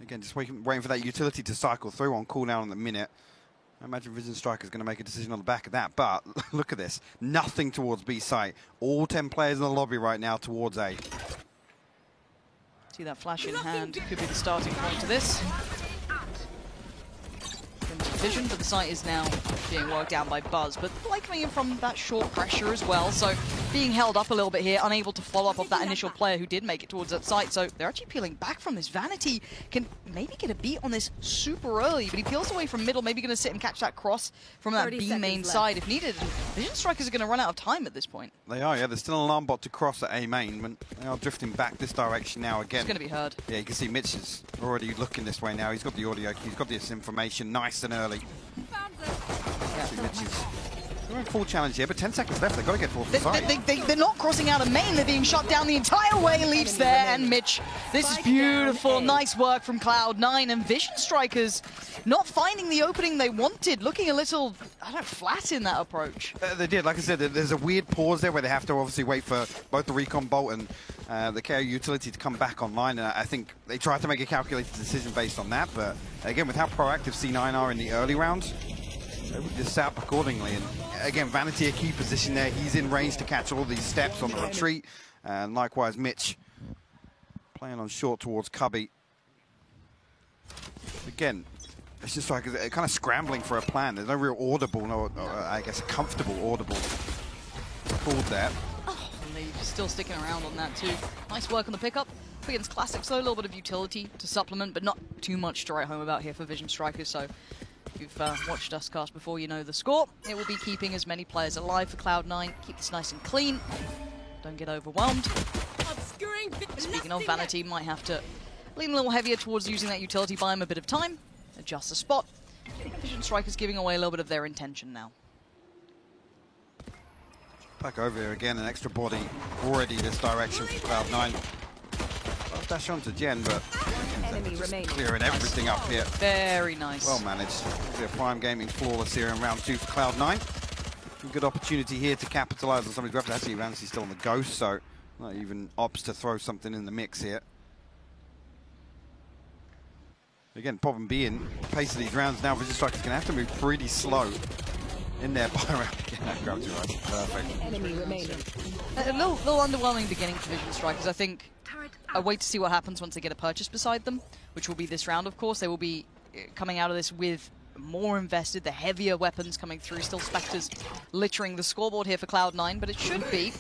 Speaker 15: again, just waiting for that utility to cycle through on cooldown in the minute. I imagine Vision Strikers going to make a decision on the back of that, but look at this. Nothing towards B site. All 10 players in the lobby right now towards A.
Speaker 14: See that flash in hand could be the starting point to this. Vision, but the site is now being worked out by Buzz, but like coming in from that short pressure as well, so being held up a little bit here, unable to follow up of that initial player who did make it towards that site, so they're actually peeling back from this. Vanity can maybe get a beat on this super early, but he peels away from middle, maybe going to sit and catch that cross from that B main side if needed. And Vision Strikers are going to run out of time at this point.
Speaker 15: They are, yeah. There's still an alarm bot to cross at A main, but they are drifting back this direction now again.
Speaker 14: It's going to be heard.
Speaker 15: Yeah, you can see Mitch is already looking this way now. He's got the audio, he's got this information nice and early. Yeah. Mitch is full challenge here, but 10 seconds left. They've got to get towards the side.
Speaker 14: They're not crossing out of main. They're being shot down the entire way. Leaps there, and Mitch. This is beautiful. Nice work from Cloud9, and Vision Strikers not finding the opening they wanted. Looking a little, flat in that approach.
Speaker 15: They did. Like I said, there's a weird pause there where they have to obviously wait for both the Recon Bolt and the KO utility to come back online. And I think they tried to make a calculated decision based on that. But again, with how proactive C9 are in the early rounds, they would just set up accordingly. And again, Vanity a key position there. He's in range to catch all these steps on the retreat. And likewise, Mitch playing on short towards Cubby. Again, it's just like kind of scrambling for a plan. There's no real audible, I guess a comfortable audible called there.
Speaker 14: Leaf still sticking around on that too. Nice work on the pickup. Against Classic, so a little bit of utility to supplement, but not too much to write home about here for Vision Strikers. So if you've watched us cast before, you know the score. It will be keeping as many players alive for Cloud9. Keep this nice and clean. Don't get overwhelmed. Speaking of, Vanity might have to lean a little heavier towards using that utility, buy him a bit of time, adjust the spot. Vision Strikers giving away a little bit of their intention now.
Speaker 15: Back over here again, an extra body already this direction for Cloud9. Well, dash onto Gen, but just clearing everything up here.
Speaker 14: Very nice.
Speaker 15: Well managed. The Prime Gaming flawless here in round 2 for Cloud9. Good opportunity here to capitalize on somebody's weapon. Actually, Ramsey's still on the ghost, so not even opts to throw something in the mix here. Again, problem being, pace of these rounds now, Vision Strikers going to have to move pretty slow in there by round. That grabs you right. Perfect.
Speaker 14: Enemy remaining. A little underwhelming beginning for Vision Strikers. I think I wait to see what happens once they get a purchase beside them, which will be this round, of course. They will be coming out of this with more invested, the heavier weapons coming through. Still Spectres littering the scoreboard here for Cloud9, but it should be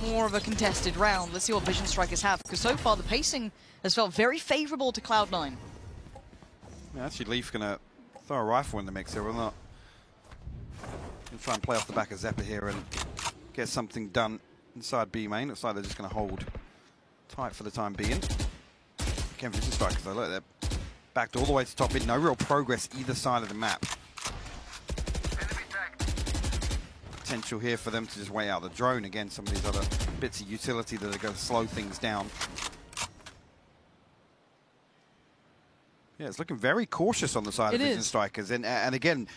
Speaker 14: more of a contested round. Let's see what Vision Strikers have, because so far the pacing has felt very favorable to Cloud9.
Speaker 15: Yeah, actually, Leaf going to throw a rifle in the mix here, will not. He'll try and play off the back of Xeppaa here and get something done inside B main. Looks like they're just going to hold tight for the time being. Again, Vision Strikers, though, look, they're backed all the way to top mid. No real progress either side of the map. Potential here for them to just wait out the drone. Again, some of these other bits of utility that are going to slow things down. Yeah, it's looking very cautious on the side of Vision Strikers. And again,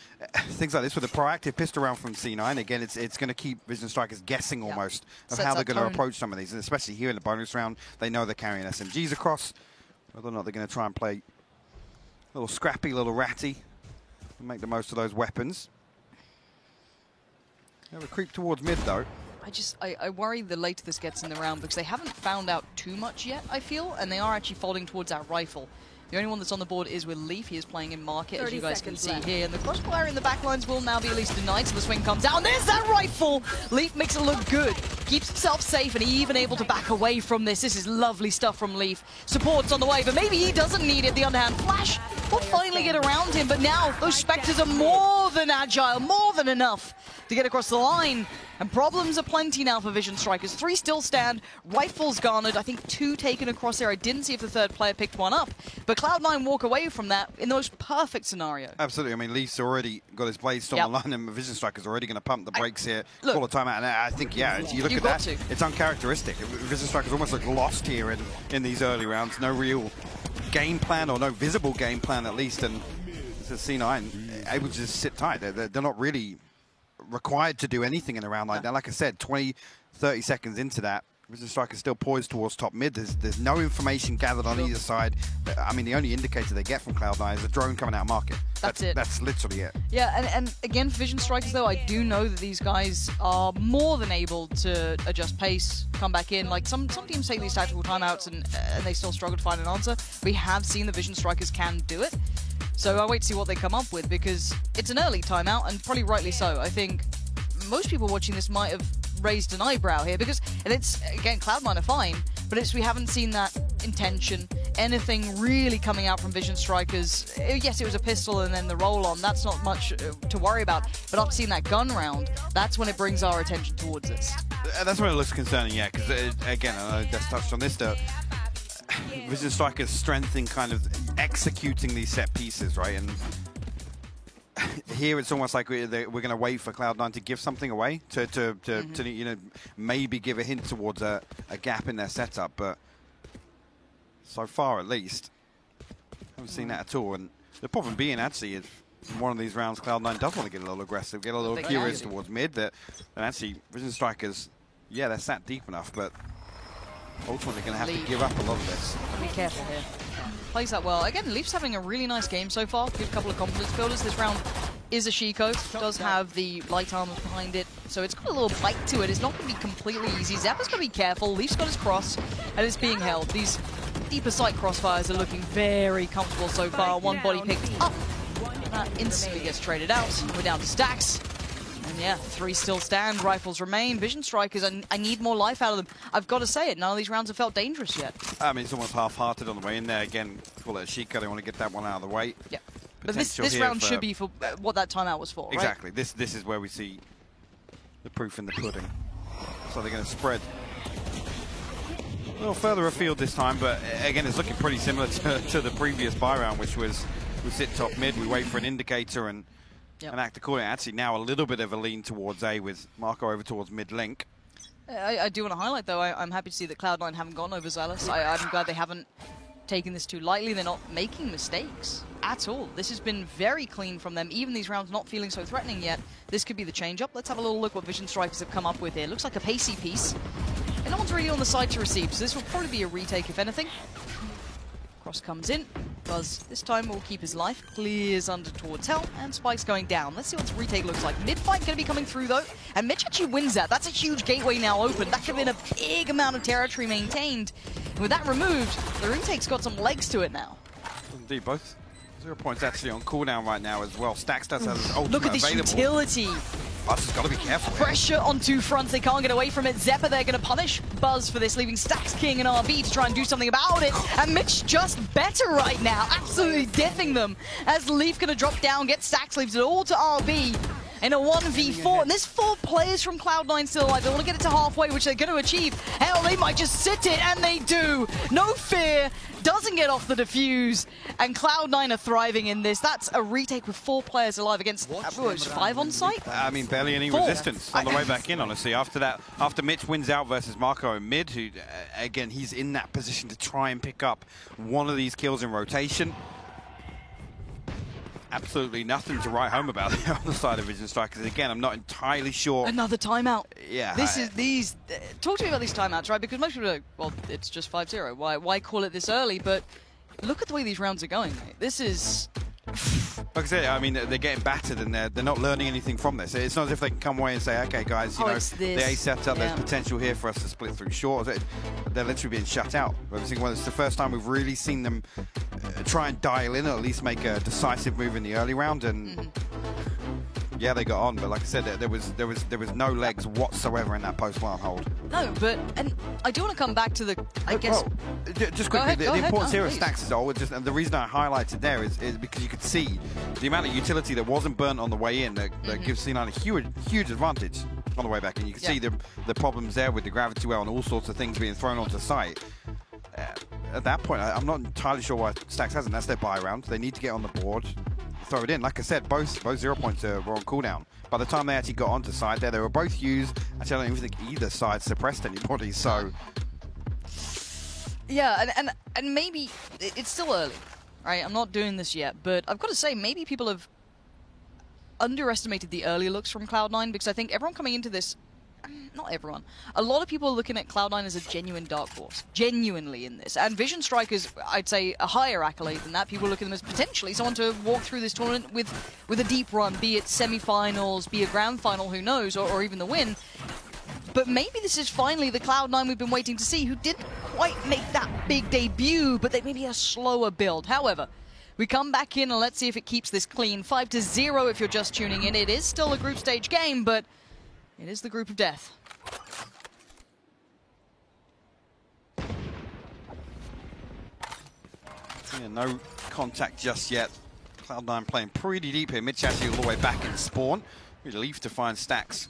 Speaker 15: things like this with a proactive pistol round from C9, again, it's going to keep Vision Strikers guessing almost of how they're going to approach some of these. And especially here in the bonus round, they know they're carrying SMGs across. Whether or not they're going to try and play a little scrappy, little ratty, and make the most of those weapons. They have a creep towards mid, though.
Speaker 14: I worry the later this gets in the round, because they haven't found out too much yet, I feel, and they are actually folding towards that rifle. The only one that's on the board is with Leaf. He is playing in Market, as you guys can see here. And the crossfire in the backlines will now be at least denied, so the swing comes down. There's that rifle! Leaf makes it look good. Keeps himself safe, and he even able to back away from this. This is lovely stuff from Leaf. Support's on the way, but maybe he doesn't need it. The underhand flash will finally get around him, but now those Spectres are more than agile, more than enough to get across the line. And problems are plenty now for Vision Strikers. 3 still stand, rifles garnered, I think 2 taken across there. I didn't see if the third player picked one up, but Cloud9 walk away from that in the most perfect scenario.
Speaker 15: Absolutely. I mean, Leaf's already got his blade storm on the line, and Vision Strikers already going to pump the brakes here. Call a timeout, and I think, yeah, you look at that, it's uncharacteristic. Vision Strikers almost look lost here in these early rounds. No real game plan, or no visible game plan at least, and this is C9 able to just sit tight. They're not really required to do anything in a round like that. Like I said, 20, 30 seconds into that, Vision Strikers still poised towards top mid. There's no information gathered on either side. I mean, the only indicator they get from Cloud9 is a drone coming out of Market.
Speaker 14: That's it.
Speaker 15: That's literally it.
Speaker 14: Yeah, and again, for Vision Strikers, though, I do know that these guys are more than able to adjust pace, come back in. Like, some teams take these tactical timeouts and they still struggle to find an answer. We have seen the Vision Strikers can do it. So I wait to see what they come up with, because it's an early timeout, and probably rightly so. I think most people watching this might have raised an eyebrow here, because, and it's, again, Cloud9 are fine, but we haven't seen that intention, anything really coming out from Vision Strikers. Yes, it was a pistol and then the roll-on. That's not much to worry about. But after seeing that gun round, that's when it brings our attention towards this.
Speaker 15: That's when it looks concerning, yeah, because, again, I just touched on this, Vision Strikers' strength in kind of executing these set pieces, right? And here it's almost like we're going to wait for Cloud9 to give something away, to you know, maybe give a hint towards a gap in their setup. But so far, at least, haven't seen that at all. And the problem being, actually, is in one of these rounds, Cloud9 does want to get a little aggressive, get a little curious towards mid. And actually, Vision Strikers, yeah, they're sat deep enough, but ultimately going to have to give up a lot of this.
Speaker 14: Be careful here. Plays that well. Again, Leaf's having a really nice game so far. Good couple of confidence builders. This round is a Shiko. Does have the light armors behind it, so it's got a little bite to it. It's not going to be completely easy. Xeppaa's going to be careful. Leaf's got his cross, and it's being held. These deeper sight crossfires are looking very comfortable so far. One body picked up. That instantly gets traded out. We're down to stacks. And yeah, 3 still stand, rifles remain. Vision Strikers, I need more life out of them. I've got to say it, none of these rounds have felt dangerous yet.
Speaker 15: I mean, it's almost half-hearted on the way in there. Again, call it a Sheikah, they want to get that one out of the way.
Speaker 14: Yeah. But this round should be for what that timeout was for,
Speaker 15: exactly.
Speaker 14: Right?
Speaker 15: This is where we see the proof in the pudding. So they're going to spread a little further afield this time, but again, it's looking pretty similar to the previous buy round, which was we sit top mid, we wait for an indicator and act accordingly. Actually, now a little bit of a lean towards A with Marco over towards mid link.
Speaker 14: I do want to highlight, though, I'm happy to see that Cloud9 haven't gone over Zealous. I'm glad they haven't taken this too lightly. They're not making mistakes at all. This has been very clean from them. Even these rounds not feeling so threatening yet. This could be the change-up. Let's have a little look what Vision Strikers have come up with here. Looks like a pacey piece. And no one's really on the side to receive, so this will probably be a retake, if anything. Cross comes in. Buzz this time will keep his life. Clears under towards Hell, and Spike's going down. Let's see what this retake looks like. Mid-fight going to be coming through, though. And Mitch actually wins that. That's a huge gateway now open. That could have been a big amount of territory maintained. And with that removed, the retake's got some legs to it now.
Speaker 15: Indeed, both 0 points actually on cooldown right now as well. Stax does have his ultimate
Speaker 14: Look at this
Speaker 15: available.
Speaker 14: utility.
Speaker 15: Buzz has got to be careful.
Speaker 14: Pressure on 2 fronts. They can't get away from it. Zeppa, they're going to punish Buzz for this, leaving Stax King and RB to try and do something about it. And Mitch just better right now. Absolutely diffing them. As Leaf going to drop down, get Stax, leaves it all to RB. In a 1v4, and there's 4 players from Cloud9 still alive. They want to get it to halfway, which they're going to achieve. Hell, they might just sit it, and they do. No fear, doesn't get off the defuse, and Cloud9 are thriving in this. That's a retake with 4 players alive against, what was 5 on site?
Speaker 15: I mean, barely any
Speaker 14: 4.
Speaker 15: resistance on the way back in, honestly. After that, after Mitch wins out versus Marco in mid, who, again, he's in that position to try and pick up one of these kills in rotation. Absolutely nothing to write home about there on the side of Vision Strikers. Again, I'm not entirely sure.
Speaker 14: Another timeout.
Speaker 15: Yeah.
Speaker 14: Talk to me about these timeouts, right? Because most people are like, well, it's just 5-0. Why call it this early? But look at the way these rounds are going, mate. This is...
Speaker 15: Like I said, I mean, they're getting battered and they're not learning anything from this. It's not as if they can come away and say, okay, guys, you know, the A setup, there's potential here for us to split through short. They're literally being shut out. I think it's the first time we've really seen them try and dial in or at least make a decisive move in the early round. And yeah, they got on, but like I said, there was no legs whatsoever in that post-plant hold.
Speaker 14: No, and I do want to come back to the, I guess...
Speaker 15: Just quickly, the importance here of Stax is all, and the reason I highlighted there is because you could see the amount of utility that wasn't burnt on the way in that gives C9 a huge advantage on the way back in. You can see the problems there with the gravity well and all sorts of things being thrown onto site. At that point, I'm not entirely sure why Stax hasn't. That's their buy round. They need to get on the board, throw it in. Like I said, both 0 points were on cooldown. By the time they actually got onto side there, they were both used. Actually, I don't even think either side suppressed anybody, so...
Speaker 14: Yeah, and maybe it's still early, right? I'm not doing this yet, but I've got to say, maybe people have underestimated the early looks from Cloud9, because I think everyone coming into this, not everyone, a lot of people are looking at Cloud9 as a genuine dark horse, genuinely in this. And Vision Strikers, I'd say, a higher accolade than that. People look at them as potentially someone to walk through this tournament with a deep run, be it semi-finals, be a grand final, who knows, or even the win. But maybe this is finally the Cloud9 we've been waiting to see, who didn't quite make that big debut, but they may be a slower build. However, we come back in and let's see if it keeps this clean. 5-0 if you're just tuning in. It is still a group stage game, but it is the group of death.
Speaker 15: Yeah, no contact just yet. Cloud9 playing pretty deep here. Mitch actually all the way back in spawn. Relief to find Stax.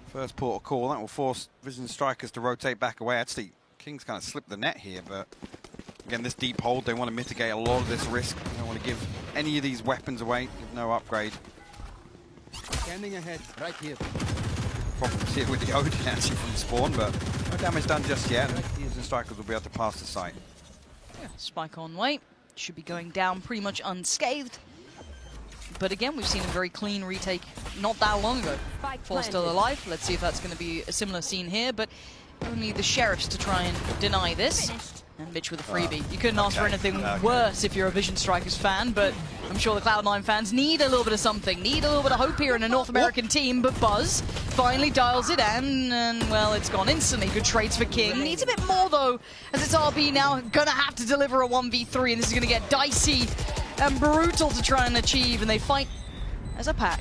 Speaker 15: First port of call, that will force Vision Strikers to rotate back away. Actually, King's kind of slipped the net here, but again, this deep hold, they want to mitigate a lot of this risk. They don't want to give any of these weapons away, give no upgrade.
Speaker 16: Standing ahead, right here.
Speaker 15: Problems here with the Odin actually from spawn, but no damage done just yet. Vision Strikers will be able to pass the site.
Speaker 14: Yeah, Spike on way. Should be going down pretty much unscathed. But again, we've seen a very clean retake not that long ago. 4 still alive. Let's see if that's going to be a similar scene here, but only the Sheriffs to try and deny this. And Mitch with a freebie. You couldn't ask for anything worse if you're a Vision Strikers fan, but I'm sure the Cloud9 fans need a little bit of something, need a little bit of hope here in a North American team, but Buzz finally dials it in, and well, it's gone instantly. Good trades for King. Needs a bit more, though, as it's RB now gonna have to deliver a 1v3, and this is gonna get dicey and brutal to try and achieve, and they fight as a pack.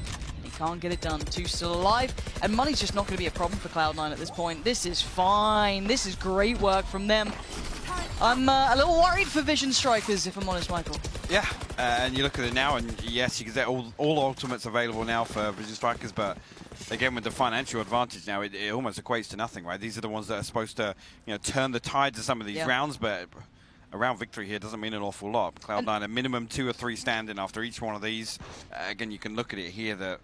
Speaker 14: Can't get it done. 2 still alive, and money's just not going to be a problem for Cloud9 at this point. This is fine. This is great work from them. I'm a little worried for Vision Strikers, if I'm honest, Michael.
Speaker 15: Yeah, and you look at it now, and yes, you can get all ultimates available now for Vision Strikers, but again, with the financial advantage now, it almost equates to nothing, right? These are the ones that are supposed to, turn the tides of some of these rounds, but a round victory here doesn't mean an awful lot. Cloud9 a minimum 2 or 3 standing after each one of these. Again, you can look at it here that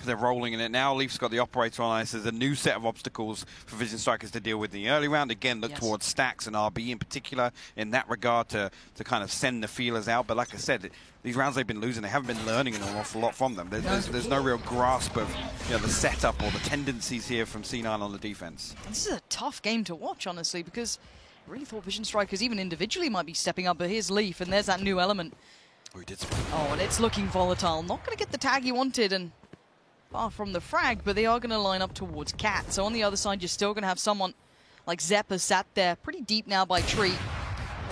Speaker 15: they're rolling in it now. Leaf's got the operator on ice. There's a new set of obstacles for Vision Strikers to deal with in the early round. Again, look towards Stacks and RB in particular in that regard to kind of send the feelers out. But like I said, these rounds they've been losing, they haven't been learning an awful lot from them. There's no real grasp of the setup or the tendencies here from C9 on the defense.
Speaker 14: This is a tough game to watch, honestly, because I really thought Vision Strikers, even individually, might be stepping up. But here's Leaf, and there's that new element.
Speaker 15: Oh, he did.
Speaker 14: Oh, and it's looking volatile. Not going to get the tag he wanted, and far from the frag, but they are going to line up towards Cat. So on the other side, you're still going to have someone like Zeppa sat there pretty deep now by Tree.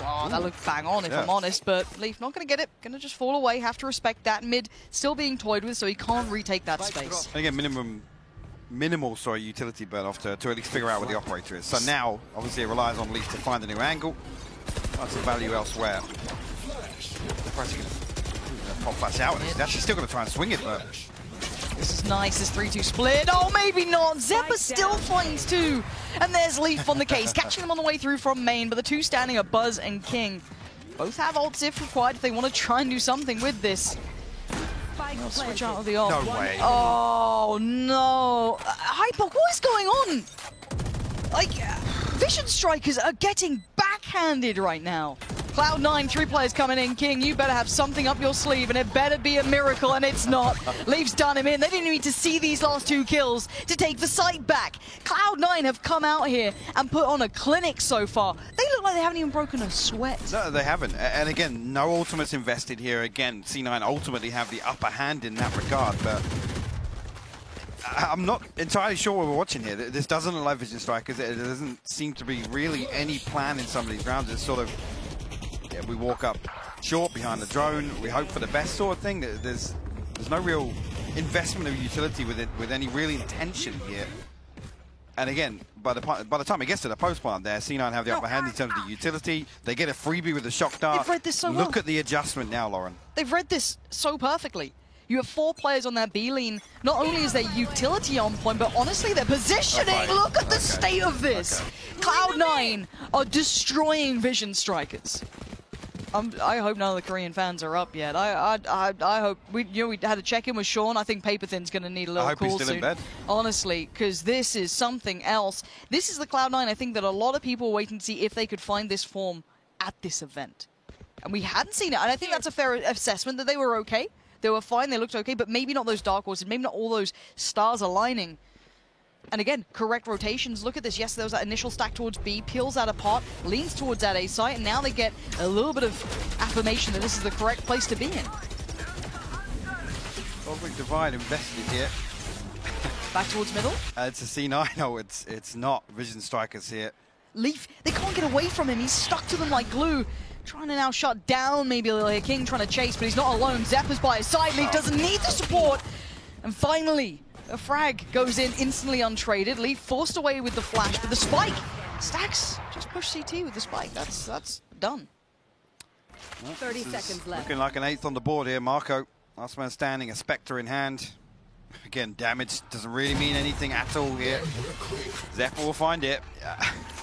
Speaker 14: Oh, that looked bang on, if I'm honest, but Leaf not going to get it. Going to just fall away. Have to respect that. Mid still being toyed with, so he can't retake that space.
Speaker 15: And again, minimal utility burn off to at least figure out what the operator is. So now, obviously, it relies on Leaf to find a new angle. That's the value elsewhere. Surprised he can pop flash out. He's actually still going to try and swing it, but
Speaker 14: this is nice, this 3-2 split. Oh, maybe not. Zeppa still finds 2. And there's Leaf on the case, catching them on the way through from main, but the 2 standing are Buzz and King. Both have ults if required if they want to try and do something with this. I'll switch out of the ult.
Speaker 15: No way.
Speaker 14: Oh, no. Hyper, what is going on? Like, Vision Strikers are getting backhanded right now. Cloud9, 3 players coming in. King, you better have something up your sleeve, and it better be a miracle, and it's not. Leaf's done him in. They didn't need to see these last 2 kills to take the site back. Cloud9 have come out here and put on a clinic so far. They look like they haven't even broken a sweat.
Speaker 15: No, they haven't. And again, no ultimates invested here. Again, C9 ultimately have the upper hand in that regard, but I'm not entirely sure what we're watching here. This doesn't look like Vision Strikers. There doesn't seem to be really any plan in some of these rounds. It's sort of, we walk up short behind the drone, we hope for the best sort of thing. There's no real investment of utility with any real intention here. And again, by the time it gets to the post plant there, C9 have the upper hand in terms of the utility. They get a freebie with the shock dart.
Speaker 14: They've read this so well.
Speaker 15: Look at the adjustment now, Lauren.
Speaker 14: They've read this so perfectly. You have 4 players on that B lane. Not only is their utility on point, but honestly, their positioning. Okay. Look at the state of this. Okay. Cloud9 are destroying Vision Strikers. I hope none of the Korean fans are up yet. I hope we had a check-in with Sean. I think Paper Thin's going to need a little call soon. I hope he's still in bed. Honestly, because this is something else. This is the Cloud9 I think that a lot of people were waiting to see if they could find this form at this event. And we hadn't seen it. And I think that's a fair assessment that they were okay. They were fine, they looked okay, but maybe not those Dark Horses, maybe not all those stars aligning. And again, correct rotations. Look at this. Yes, there was that initial stack towards B, peels that apart, leans towards that A site, and now they get a little bit of affirmation that this is the correct place to be in.
Speaker 15: Cosmic Divide invested here.
Speaker 14: Back towards middle.
Speaker 15: It's a C9. No, it's not. Vision Strikers here.
Speaker 14: Leaf, they can't get away from him. He's stuck to them like glue. Trying to now shut down maybe a little here. King trying to chase, but he's not alone. Zeppa's by his side. Leaf doesn't need the support. And finally, a frag goes in instantly untraded. Leaf forced away with the flash, but the spike. Stacks just push CT with the spike. That's done.
Speaker 15: Well, 30 seconds left. Looking like an 8th on the board here. Marco, last man standing, a Spectre in hand. Again, damage doesn't really mean anything at all here. Zeppa will find it.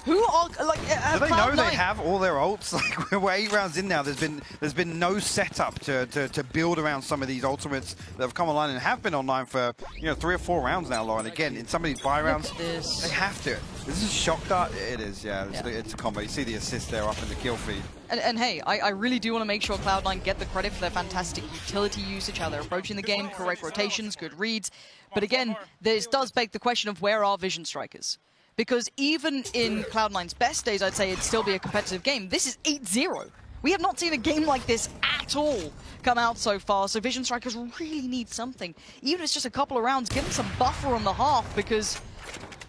Speaker 14: Who are like?
Speaker 15: Do they know they have all their ults? Like we're 8 rounds in now. There's been no setup to build around some of these ultimates that have come online and have been online for 3 or 4 rounds now, Lauren. Again, in some of these buy rounds, they have to. This is shock dart. It is, yeah. It's a combo. You see the assist there up in the kill feed.
Speaker 14: And hey, I really do want to make sure Cloud9 get the credit for their fantastic utility usage, how they're approaching the game, correct rotations, good reads. But again, this does beg the question of where are Vision Strikers? Because even in Cloud9's best days, I'd say it'd still be a competitive game. This is 8-0. We have not seen a game like this at all come out so far, so Vision Strikers really need something. Even if it's just a couple of rounds, give them some buffer on the half, because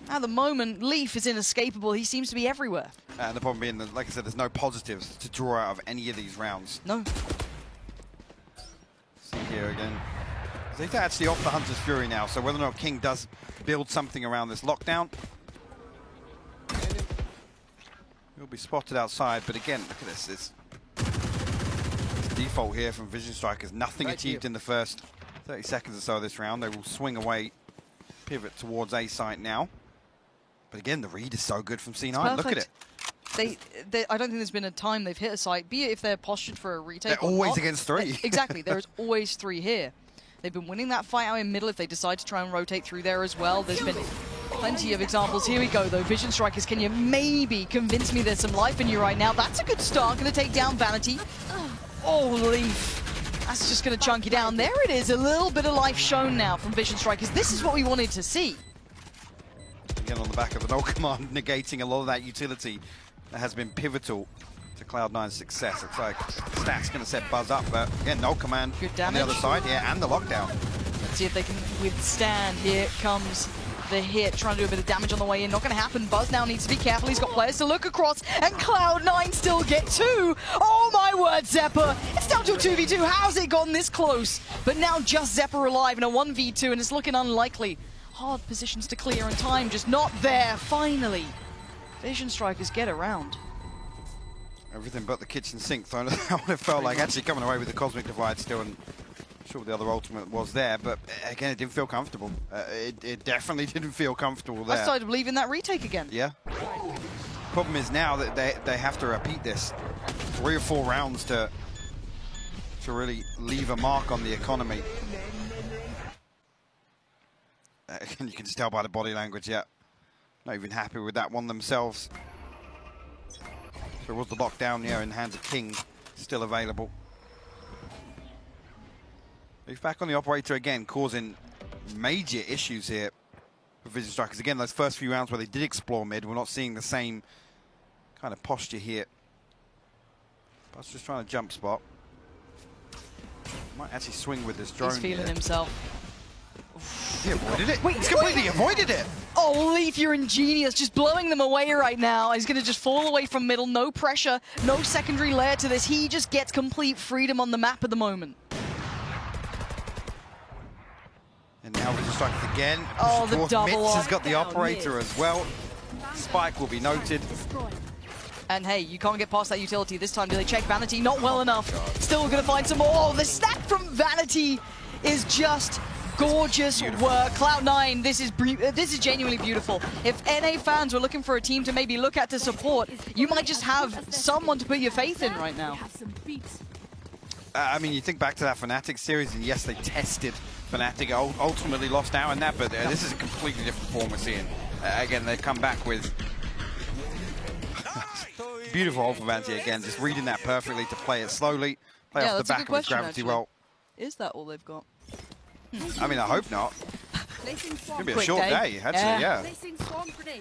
Speaker 14: at the moment, Leaf is inescapable. He seems to be everywhere.
Speaker 15: And the problem being that, like I said, there's no positives to draw out of any of these rounds.
Speaker 14: No.
Speaker 15: See here again. They've actually off the Hunter's Fury now, so whether or not King does build something around this lockdown, he'll be spotted outside. But again, look at this. It's default here from Vision Strikers. Nothing achieved in the first 30 seconds or so of this round. They will swing away, pivot towards A site now. But again, the read is so good from C9. Look at it.
Speaker 14: I don't think there's been a time they've hit a site, be it if they're postured for a retake.
Speaker 15: They're always against 3.
Speaker 14: Exactly. There is always 3 here. They've been winning that fight out in middle if they decide to try and rotate through there as well. There's been plenty of examples. Here we go, though. Vision Strikers, can you maybe convince me there's some life in you right now? That's a good start. Going to take down Vanity. Oh, Leaf. That's just going to chunk you down. There it is. A little bit of life shown now from Vision Strikers. This is what we wanted to see.
Speaker 15: Again, on the back of the no command, negating a lot of that utility that has been pivotal to Cloud9's success. Looks like Stats going to set Buzz up, but again, no command
Speaker 14: good
Speaker 15: on
Speaker 14: damage.
Speaker 15: the other side, yeah, and the lockdown.
Speaker 14: Let's see if they can withstand. Here comes the hit, trying to do a bit of damage on the way in. Not going to happen. Buzz now needs to be careful. He's got players to look across, and Cloud9 still get 2. Oh my word, Xeppaa. It's down to a 2v2. How's it gotten this close? But now just Xeppaa alive in a 1v2, and it's looking unlikely. Hard positions to clear in time, just not there. Finally, Vision Strikers get around.
Speaker 15: Everything but the kitchen sink thrown out. It felt like actually coming away with the Cosmic Divide still, and I'm sure the other ultimate was there, but again, it didn't feel comfortable. It definitely didn't feel comfortable there.
Speaker 14: I started believing that retake again.
Speaker 15: Yeah. Problem is now that they have to repeat this 3 or 4 rounds to really leave a mark on the economy. Again, you can just tell by the body language, yeah. Not even happy with that one themselves. So it was the lockdown, yeah, in the hands of King, still available. He's back on the operator again, causing major issues here for Vision Strikers. Again, those first few rounds where they did explore mid, we're not seeing the same kind of posture here. Buzz just trying to jump spot. Might actually swing with this drone.
Speaker 14: He's feeling
Speaker 15: here.
Speaker 14: himself.
Speaker 15: He avoided it. Wait, he's completely avoided it.
Speaker 14: Oh, Leaf, you're ingenious. Just blowing them away right now. He's going to just fall away from middle. No pressure, no secondary layer to this. He just gets complete freedom on the map at the moment.
Speaker 15: And now Vision Strikers again.
Speaker 14: Oh, the double
Speaker 15: Mitz has
Speaker 14: off.
Speaker 15: got the operator as well. Spike will be noted.
Speaker 14: And hey, you can't get past that utility this time. Do they check Vanity? Not well enough. Still going to find some more. Oh, the stack from Vanity is just gorgeous work. Cloud9, this is genuinely beautiful. If NA fans were looking for a team to maybe look at to support, you might just have someone to put your faith in right now.
Speaker 15: I mean, you think back to that Fnatic series, and yes, they tested Fnatic, ultimately lost out in that, but this is a completely different form we're seeing. Again, they've come back with beautiful ult for Vanity again, just reading that perfectly to play it slowly, play off the back of his gravity roll.
Speaker 14: Is that all they've got?
Speaker 15: I mean, I hope not. It's going to be a short day, actually, yeah.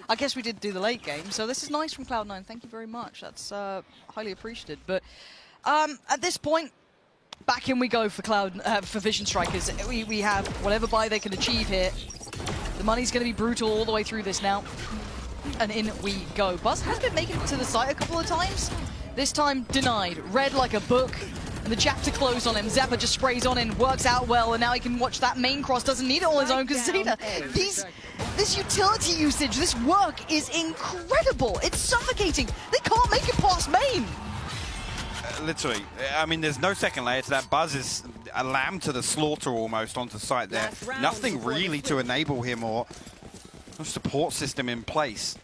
Speaker 14: I guess we did do the late game, so this is nice from Cloud9. Thank you very much. That's highly appreciated. But at this point, back in we go for for Vision Strikers. We have whatever buy they can achieve here. The money's going to be brutal all the way through this now. And in we go. Buzz has been making it to the site a couple of times. This time denied. Read like a book. And the chapter closed on him. Xeppaa just sprays on in, works out well, and now he can watch that main cross. Doesn't need it on his own because Zeta. This utility usage, this work is incredible. It's suffocating. They can't make it past main.
Speaker 15: Literally. I mean, there's no second layer to that. Buzz is a lamb to the slaughter almost onto site there. Nothing really to enable him or no support system in place.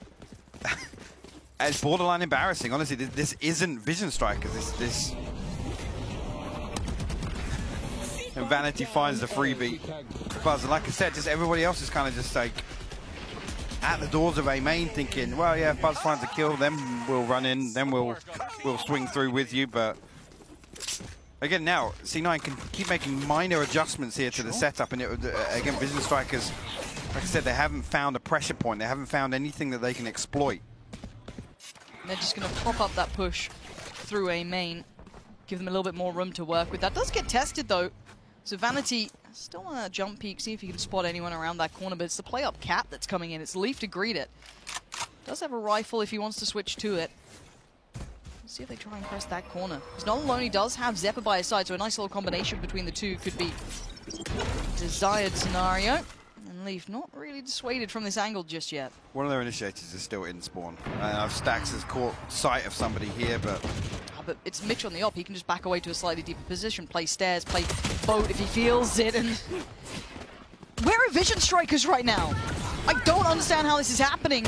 Speaker 15: It's borderline embarrassing. Honestly, this isn't Vision Strikers. This and Vanity finds the freebie. Buzz, and like I said, just everybody else is kind of just like at the doors of A main thinking, well, yeah, if Buzz finds a kill, then we'll run in, then we'll swing through with you. But again, now C9 can keep making minor adjustments here to the setup, and again, Vision Strikers, like I said, they haven't found a pressure point. They haven't found anything that they can exploit.
Speaker 14: And they're just going to pop up that push through A main, give them a little bit more room to work with. That does get tested though. So Vanity still want to jump peek, see if he can spot anyone around that corner, but it's the play up Cat that's coming in. It's Leaf to greet it. Does have a rifle if he wants to switch to it. Let's see if they try and press that corner. He's not alone, he does have Xeppaa by his side, so a nice little combination between the two could be desired scenario. And Leaf not really dissuaded from this angle just yet.
Speaker 15: One of their initiators is still in spawn. Stax has caught sight of somebody here, but
Speaker 14: it's Mitch on the op. He can just back away to a slightly deeper position, play stairs, play boat if he feels it. And where are Vision Strikers right now? I don't understand how this is happening.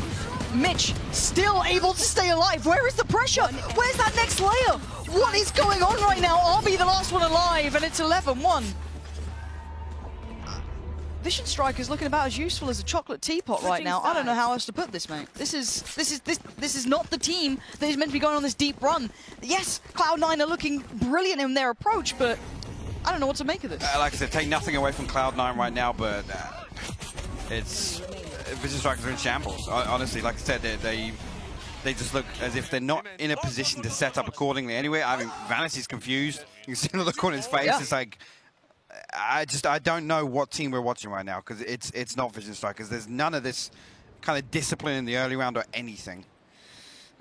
Speaker 14: Mitch still able to stay alive. Where is the pressure? Where's that next layer? What is going on right now? RB the last one alive, and it's 11-1. Vision Strikers looking about as useful as a chocolate teapot right now. I don't know how else to put this, mate. This is not the team that is meant to be going on this deep run. Yes, Cloud9 are looking brilliant in their approach, but I don't know what to make of this.
Speaker 15: Like I said, take nothing away from Cloud9 right now, but it's Vision Strikers are in shambles. Honestly, like I said, they just look as if they're not in a position to set up accordingly anyway. I mean, Vanity's confused. You can see the look on his face. Yeah. It's like, I don't know what team we're watching right now, because it's not Vision Strikers. There's none of this kind of discipline in the early round or anything.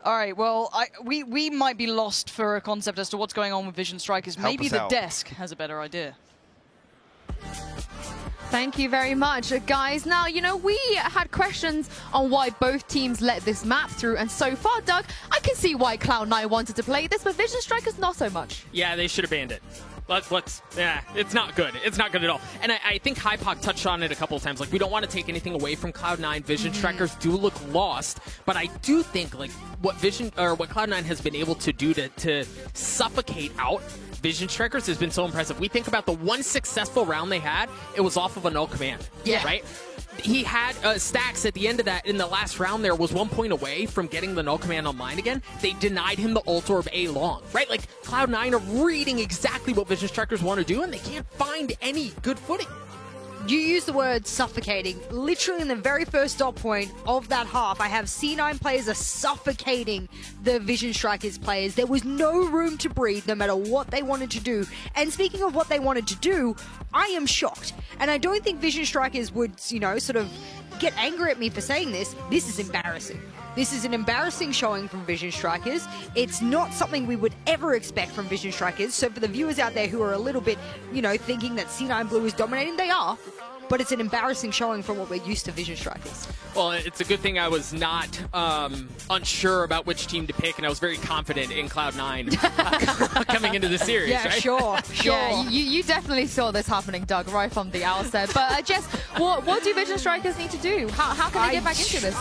Speaker 14: All right, well, we might be lost for a concept as to what's going on with Vision Strikers. Maybe the desk has a better idea.
Speaker 1: Thank you very much, guys. Now, you know, we had questions on why both teams let this map through, and so far, Doug, I can see why Cloud9 wanted to play this, but Vision Strikers not so much.
Speaker 3: Yeah, they should have banned it. Yeah, it's not good. It's not good at all. And I think Hypoc touched on it a couple of times. Like, we don't want to take anything away from Cloud9. Vision Strikers do look lost, but I do think, like, what Cloud9 has been able to do to suffocate out Vision Strikers has been so impressive. We think about the one successful round they had, it was off of a null command.
Speaker 14: Yeah.
Speaker 3: Right? He had Stax at the end of that in the last round there was 1 point away from getting the null command online again. They denied him the ult orb A long, right? Like, Cloud9 are reading exactly what Vision Strikers want to do, and they can't find any good footing.
Speaker 2: You use the word suffocating. Literally in the very first stop point of that half, I have C9 players are suffocating the Vision Strikers players. There was no room to breathe no matter what they wanted to do. And speaking of what they wanted to do, I am shocked. And I don't think Vision Strikers would, you know, sort of get angry at me for saying this. This is embarrassing. This is an embarrassing showing from Vision Strikers. It's not something we would ever expect from Vision Strikers. So for the viewers out there who are a little bit, you know, thinking that C9 Blue is dominating, they are. But it's an embarrassing showing from what we're used to Vision Strikers.
Speaker 3: Well, it's a good thing I was not unsure about which team to pick, and I was very confident in Cloud9 coming into the series.
Speaker 2: Yeah,
Speaker 3: right?
Speaker 2: sure.
Speaker 1: Yeah, you definitely saw this happening, Doug, right from the outset. But Jess, what do Vision Strikers need to do? How can they get back into this?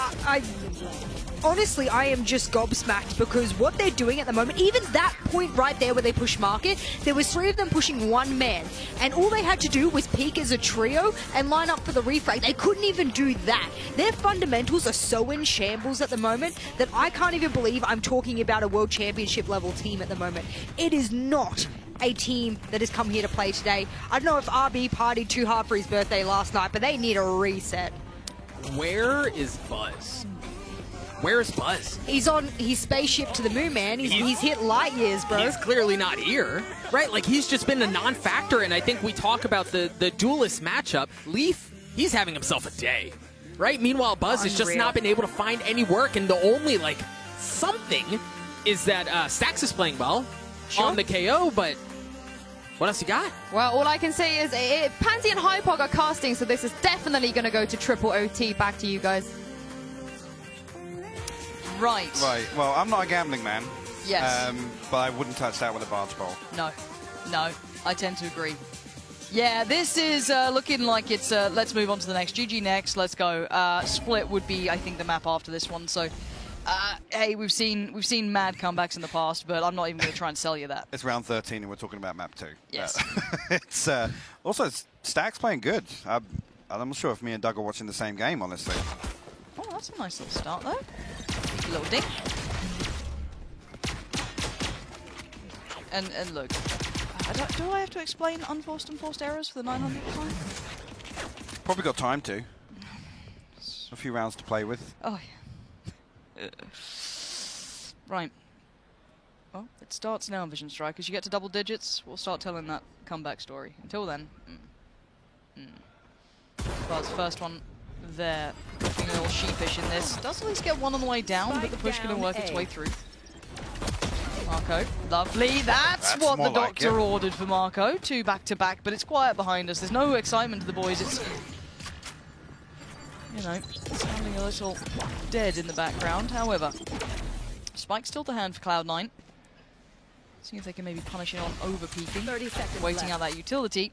Speaker 2: Honestly, I am just gobsmacked because what they're doing at the moment, even that point right there where they push market, there was 3 of them pushing 1 man. And all they had to do was peek as a trio and line up for the refrag. They couldn't even do that. Their fundamentals are so in shambles at the moment that I can't even believe I'm talking about a World Championship level team at the moment. It is not a team that has come here to play today. I don't know if RB partied too hard for his birthday last night, but they need a reset.
Speaker 3: Where is Buzz? Where is Buzz?
Speaker 2: He's on his spaceship to the moon, man. He's hit light years, bro.
Speaker 3: He's clearly not here, right? Like, he's just been a non-factor, and I think we talk about the duelist matchup. Leaf, he's having himself a day, right? Meanwhile, Buzz has just not been able to find any work, and the only, like, something is that Stax is playing well on the KO, but what else you got?
Speaker 1: Well, all I can say is Pansy and Hypoc are casting, so this is definitely going to go to triple OT. Back to you guys.
Speaker 14: Right.
Speaker 15: Well, I'm not a gambling man.
Speaker 14: Yes.
Speaker 15: But I wouldn't touch that with a barge pole.
Speaker 14: No, I tend to agree. Yeah, this is looking like it's let's move on to the next. GG next, let's go. Split would be, I think, the map after this one. So, hey, we've seen mad comebacks in the past, but I'm not even going to try and sell you that.
Speaker 15: It's round 13 and we're talking about map 2.
Speaker 14: Yes.
Speaker 15: It's also Stax playing good. I'm not sure if me and Doug are watching the same game, honestly.
Speaker 14: Oh, that's a nice little start, though. A little ding. And look, do I have to explain unforced and forced errors for the 900th time?
Speaker 15: Probably got time to. A few rounds to play with.
Speaker 14: Oh, yeah. Right. Well, it starts now, Vision Strikers. You get to double digits, we'll start telling that comeback story. Until then, Buzz, first one there, looking a little sheepish in this. Does at least get one on the way down, but the push going to work its way through. Marco, lovely. That's what the
Speaker 15: more like
Speaker 14: doctor
Speaker 15: it.
Speaker 14: ordered for Marco. 2 back-to-back, but it's quiet behind us. There's no excitement to the boys. It's, you know, sounding a little dead in the background. However, Spike still to hand for Cloud9. See if they can maybe punish it on over-peaking.
Speaker 17: 30 seconds
Speaker 14: Waiting
Speaker 17: left.
Speaker 14: out that utility.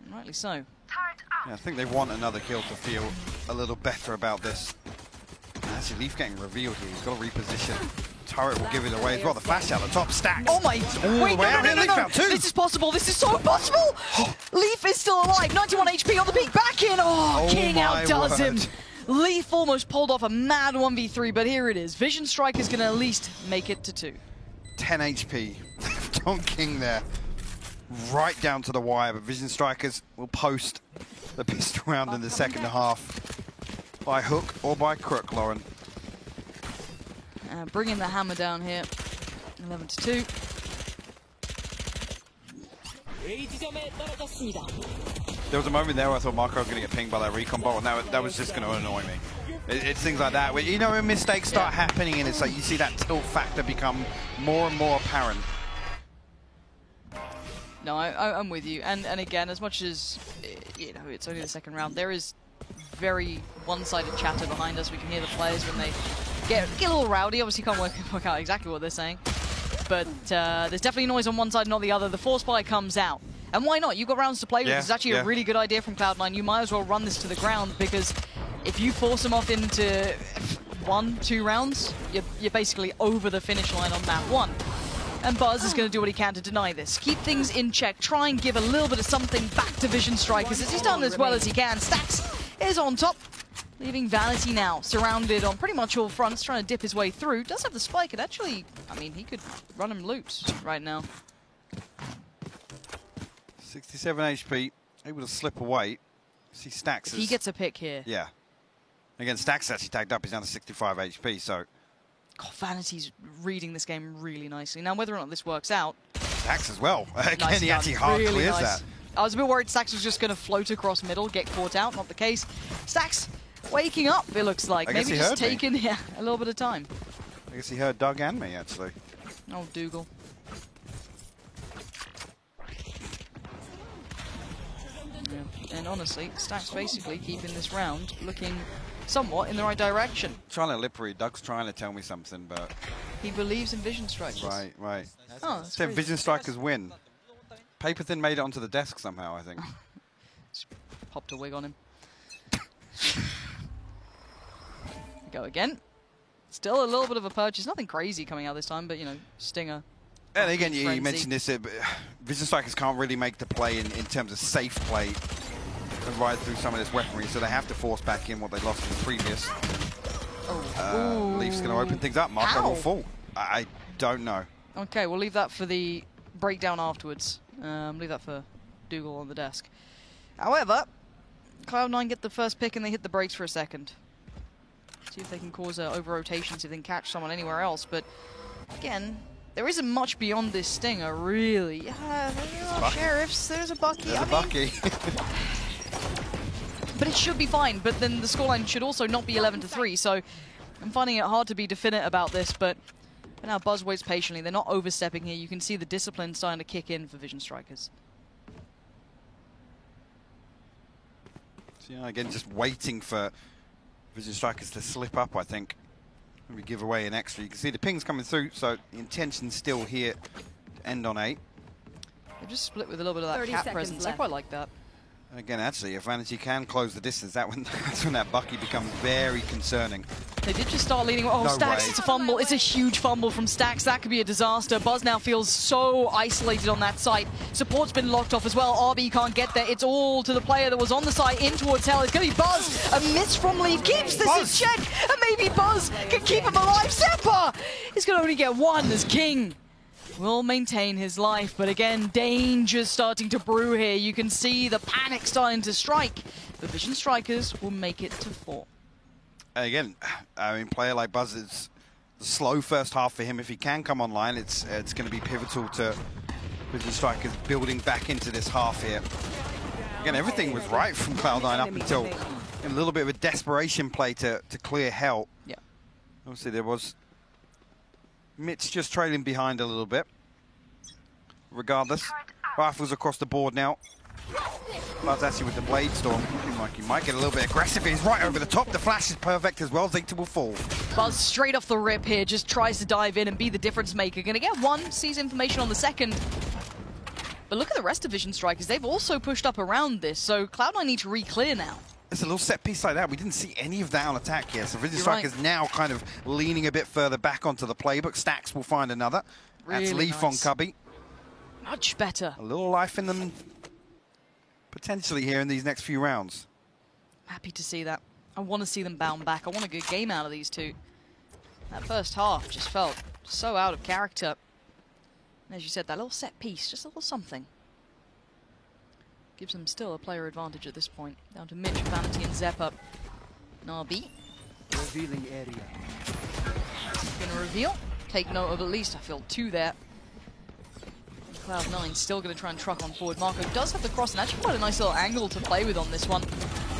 Speaker 14: And rightly so.
Speaker 15: Yeah, I think they want another kill to feel a little better about this. Actually, Leaf getting revealed here. He's got to reposition. Turret will give it away as well. The flash out the top stack.
Speaker 14: Oh my!
Speaker 15: All
Speaker 14: Wait,
Speaker 15: the way out here. Leaf out too.
Speaker 14: This is possible. This is so possible. Leaf is still alive. 91 HP on the peak. Back in. Oh,
Speaker 15: Oh
Speaker 14: King
Speaker 15: my
Speaker 14: outdoes him.
Speaker 15: word.
Speaker 14: Leaf almost pulled off a mad 1v3, but here it is. Vision Strike is going to at least make it to 2.
Speaker 15: 10 HP. Don King there. Right down to the wire, but Vision Strikers will post the pistol round in the second half. By hook or by crook, Lauren.
Speaker 14: Bringing the hammer down here. 11 to 2.
Speaker 15: There was a moment there where I thought Marco was going to get pinged by that recon bolt, and that was just going to annoy me. It's things like that, where, you know, when mistakes start happening, and it's like you see that tilt factor become more and more apparent.
Speaker 14: No, I'm with you. And again, as much as, you know, it's only the second round, there is very one-sided chatter behind us. We can hear the players when they get a little rowdy. Obviously, you can't work out exactly what they're saying. But there's definitely noise on one side, not the other. The Force Buy comes out. And why not? You've got rounds to play with.
Speaker 15: Yeah,
Speaker 14: It's actually a really good idea from Cloud9. You might as well run this to the ground, because if you force them off into 1-2 rounds, you're basically over the finish line on map 1. And Buzz is going to do what he can to deny this. Keep things in check. Try and give a little bit of something back to Vision Strikers, as he's done as well as he can. Stax is on top, leaving Vanity now surrounded on pretty much all fronts, trying to dip his way through. Does have the spike, and actually, I mean, he could run him loose right now.
Speaker 15: 67 HP, able to slip away. See Stax.
Speaker 14: He gets a pick here.
Speaker 15: Yeah. Again, Stax actually tagged up. He's down to 65 HP, so...
Speaker 14: God, Vanity's reading this game really nicely. Now, whether or not this works out...
Speaker 15: Stax as well. Again,
Speaker 14: Nice
Speaker 15: he
Speaker 14: gun.
Speaker 15: actually hard
Speaker 14: Really
Speaker 15: clears
Speaker 14: nice.
Speaker 15: that.
Speaker 14: I was a bit worried Stax was just going to float across middle, get caught out. Not the case. Stax waking up, it looks like.
Speaker 15: I guess
Speaker 14: Maybe
Speaker 15: he
Speaker 14: just
Speaker 15: heard me.
Speaker 14: taking a little bit of time.
Speaker 15: I guess he heard Doug and me, actually.
Speaker 14: Oh, Dougal. Yeah. And honestly, Stax basically keeping this round looking somewhat in the right direction.
Speaker 15: Trying to lip read. Doug's trying to tell me something, but...
Speaker 14: He believes in Vision Strikers.
Speaker 15: Right.
Speaker 14: Oh, that's
Speaker 15: Said
Speaker 14: crazy.
Speaker 15: Vision Strikers win. Paper Thin made it onto the desk somehow, I think.
Speaker 14: Popped a wig on him. Go again. Still a little bit of a purchase. Nothing crazy coming out this time, but, you know, Stinger.
Speaker 15: And again, you
Speaker 14: Frenzy.
Speaker 15: mentioned this, Vision Strikers can't really make the play in terms of safe play and ride through some of this weaponry, so they have to force back in what they lost in the previous. Leaf's going to open things up. Marco will fall. I don't know.
Speaker 14: Okay, we'll leave that for the breakdown afterwards. Leave that for Dougal on the desk. However, Cloud9 get the first pick and they hit the brakes for a second. See if they can cause over-rotation, see if they can catch someone anywhere else. But again, there isn't much beyond this Stinger, really. Yeah, there are Sheriffs, there's a Bucky.
Speaker 15: There's a Bucky.
Speaker 14: But it should be fine. But then the scoreline should also not be 11-3. So I'm finding it hard to be definite about this. But now Buzz waits patiently. They're not overstepping here. You can see the discipline starting to kick in for Vision Strikers.
Speaker 15: So, yeah, again, just waiting for Vision Strikers to slip up, I think. Maybe give away an extra. You can see the ping's coming through, so the intention's still here to end on 8.
Speaker 14: They've just split with a little bit of that
Speaker 17: 30
Speaker 14: cat
Speaker 17: seconds
Speaker 14: presence. I
Speaker 17: left.
Speaker 14: quite like that.
Speaker 15: And again, actually, if Vanity can close the distance, that's when that Bucky becomes very concerning.
Speaker 14: They did just start leading. Oh,
Speaker 15: No
Speaker 14: Stax,
Speaker 15: way.
Speaker 14: it's a fumble. It's a huge fumble from Stax. That could be a disaster. Buzz now feels so isolated on that site. Support's been locked off as well. RB can't get there. It's all to the player that was on the site in towards Hell. It's going to be Buzz. A miss from Leaf keeps this
Speaker 15: Buzz.
Speaker 14: in check. And maybe Buzz can keep him alive. Seppa is going to only get one as King will maintain his life. But again, danger's starting to brew here. You can see the panic starting to strike. The Vision Strikers will make it to 4.
Speaker 15: Again, I mean, player like Buzz, it's a slow first half for him. If he can come online, it's going to be pivotal to Vision Strikers building back into this half here. Again, everything was right from Cloud9 up until a little bit of a desperation play to clear Hell.
Speaker 14: Yeah.
Speaker 15: Obviously, there was Mitch just trailing behind a little bit. Regardless, rifles across the board now. Buzz actually with the Blade Storm. Looking like he might get a little bit aggressive. He's right over the top. The flash is perfect as well. Zeta will fall.
Speaker 14: Buzz straight off the rip here, just tries to dive in and be the difference maker. Gonna get one, sees information on the second. But look at the rest of Vision Strikers. They've also pushed up around this, so Cloud9 need to re-clear now.
Speaker 15: It's a little set piece like that. We didn't see any of that on attack here. So Vision Strikers now kind of leaning a bit further back onto the playbook. Stacks will find another. That's
Speaker 14: Really
Speaker 15: Leaf
Speaker 14: nice.
Speaker 15: on Cubby.
Speaker 14: Much better.
Speaker 15: A little life in them potentially here in these next few rounds.
Speaker 14: Happy to see that. I want to see them bound back. I want a good game out of these two. That first half just felt so out of character. And as you said, that little set piece, just a little something. Gives them still a player advantage at this point. Down to Mitch, Vanity, and Zeppa. Na'Vi.
Speaker 16: Revealing area.
Speaker 14: Gonna reveal. Take note of at least, I feel, 2 there. Cloud9 still going to try and truck on forward. Marco does have the cross and actually quite a nice little angle to play with on this one.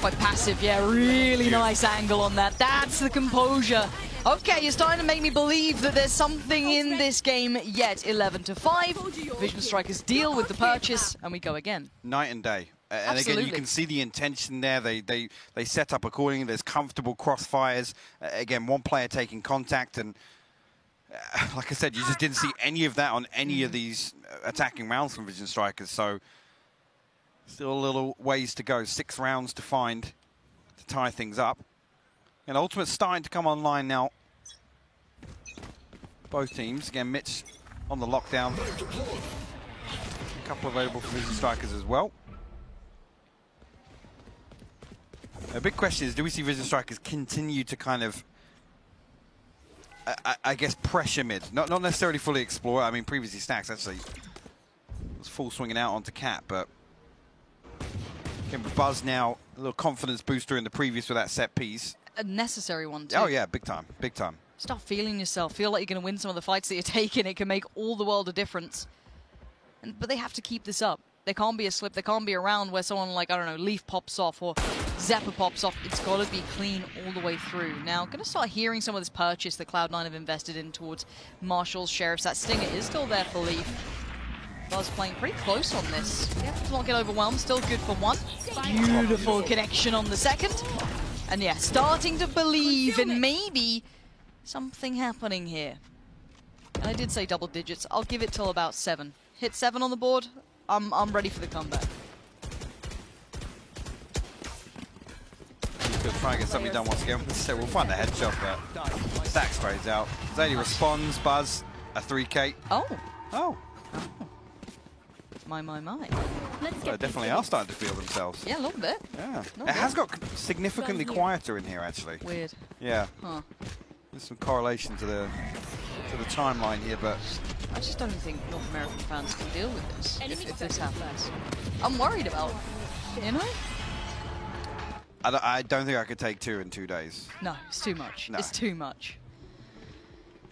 Speaker 14: Quite passive, yeah, really nice angle on that. That's the composure. Okay, you're starting to make me believe that there's something in this game yet. 11-5. Vision Strikers deal with the purchase, and we go again.
Speaker 15: Night and day. And
Speaker 14: Absolutely.
Speaker 15: again, you can see the intention there. They set up accordingly. There's comfortable crossfires. Again, one player taking contact, and like I said, you just didn't see any of that on any of these attacking rounds from Vision Strikers. So still a little ways to go. 6 rounds to find to tie things up. And Ultimate's starting to come online now. Both teams. Again, Mitch on the lockdown. A couple available for Vision Strikers as well. A big question is, do we see Vision Strikers continue to kind of, I guess, pressure mid? Not necessarily fully explore. I mean, previously Stacks actually was full swinging out onto Cat, but again, with Buzz now, a little confidence booster in the previous with that set piece.
Speaker 14: A necessary one, too.
Speaker 15: Oh, yeah, big time, big time.
Speaker 14: Start feeling yourself. Feel like you're going to win some of the fights that you're taking. It can make all the world a difference. But they have to keep this up. There can't be a slip. There can't be a round where someone like, I don't know, Leaf pops off or Zeppa pops off. It's got to be clean all the way through. Now, going to start hearing some of this purchase that Cloud9 have invested in towards Marshals, Sheriffs. That Stinger is still there for Leaf. Buzz playing pretty close on this. Yeah, does not get overwhelmed. Still good for 1. Beautiful connection on the second. And yeah, starting to believe in maybe something happening here. And I did say double digits. I'll give it till about 7. Hit 7 on the board. I'm ready for the comeback.
Speaker 15: He's going to try and get something done once again. So we'll find the headshot, but Stacks trades out. Zadie responds. Buzz, a 3K.
Speaker 14: Oh.
Speaker 15: Oh.
Speaker 14: My.
Speaker 15: They definitely are starting to feel themselves.
Speaker 14: Yeah, a little bit.
Speaker 15: Yeah. It has got significantly quieter in here, actually.
Speaker 14: Weird.
Speaker 15: Yeah.
Speaker 14: Huh.
Speaker 15: There's some correlation to the timeline here, but
Speaker 14: I just don't think North American fans can deal with this if this happens. I'm worried about it, you know?
Speaker 15: I don't think I could take 2 in 2 days.
Speaker 14: No, it's too much.
Speaker 15: No.
Speaker 14: It's too much.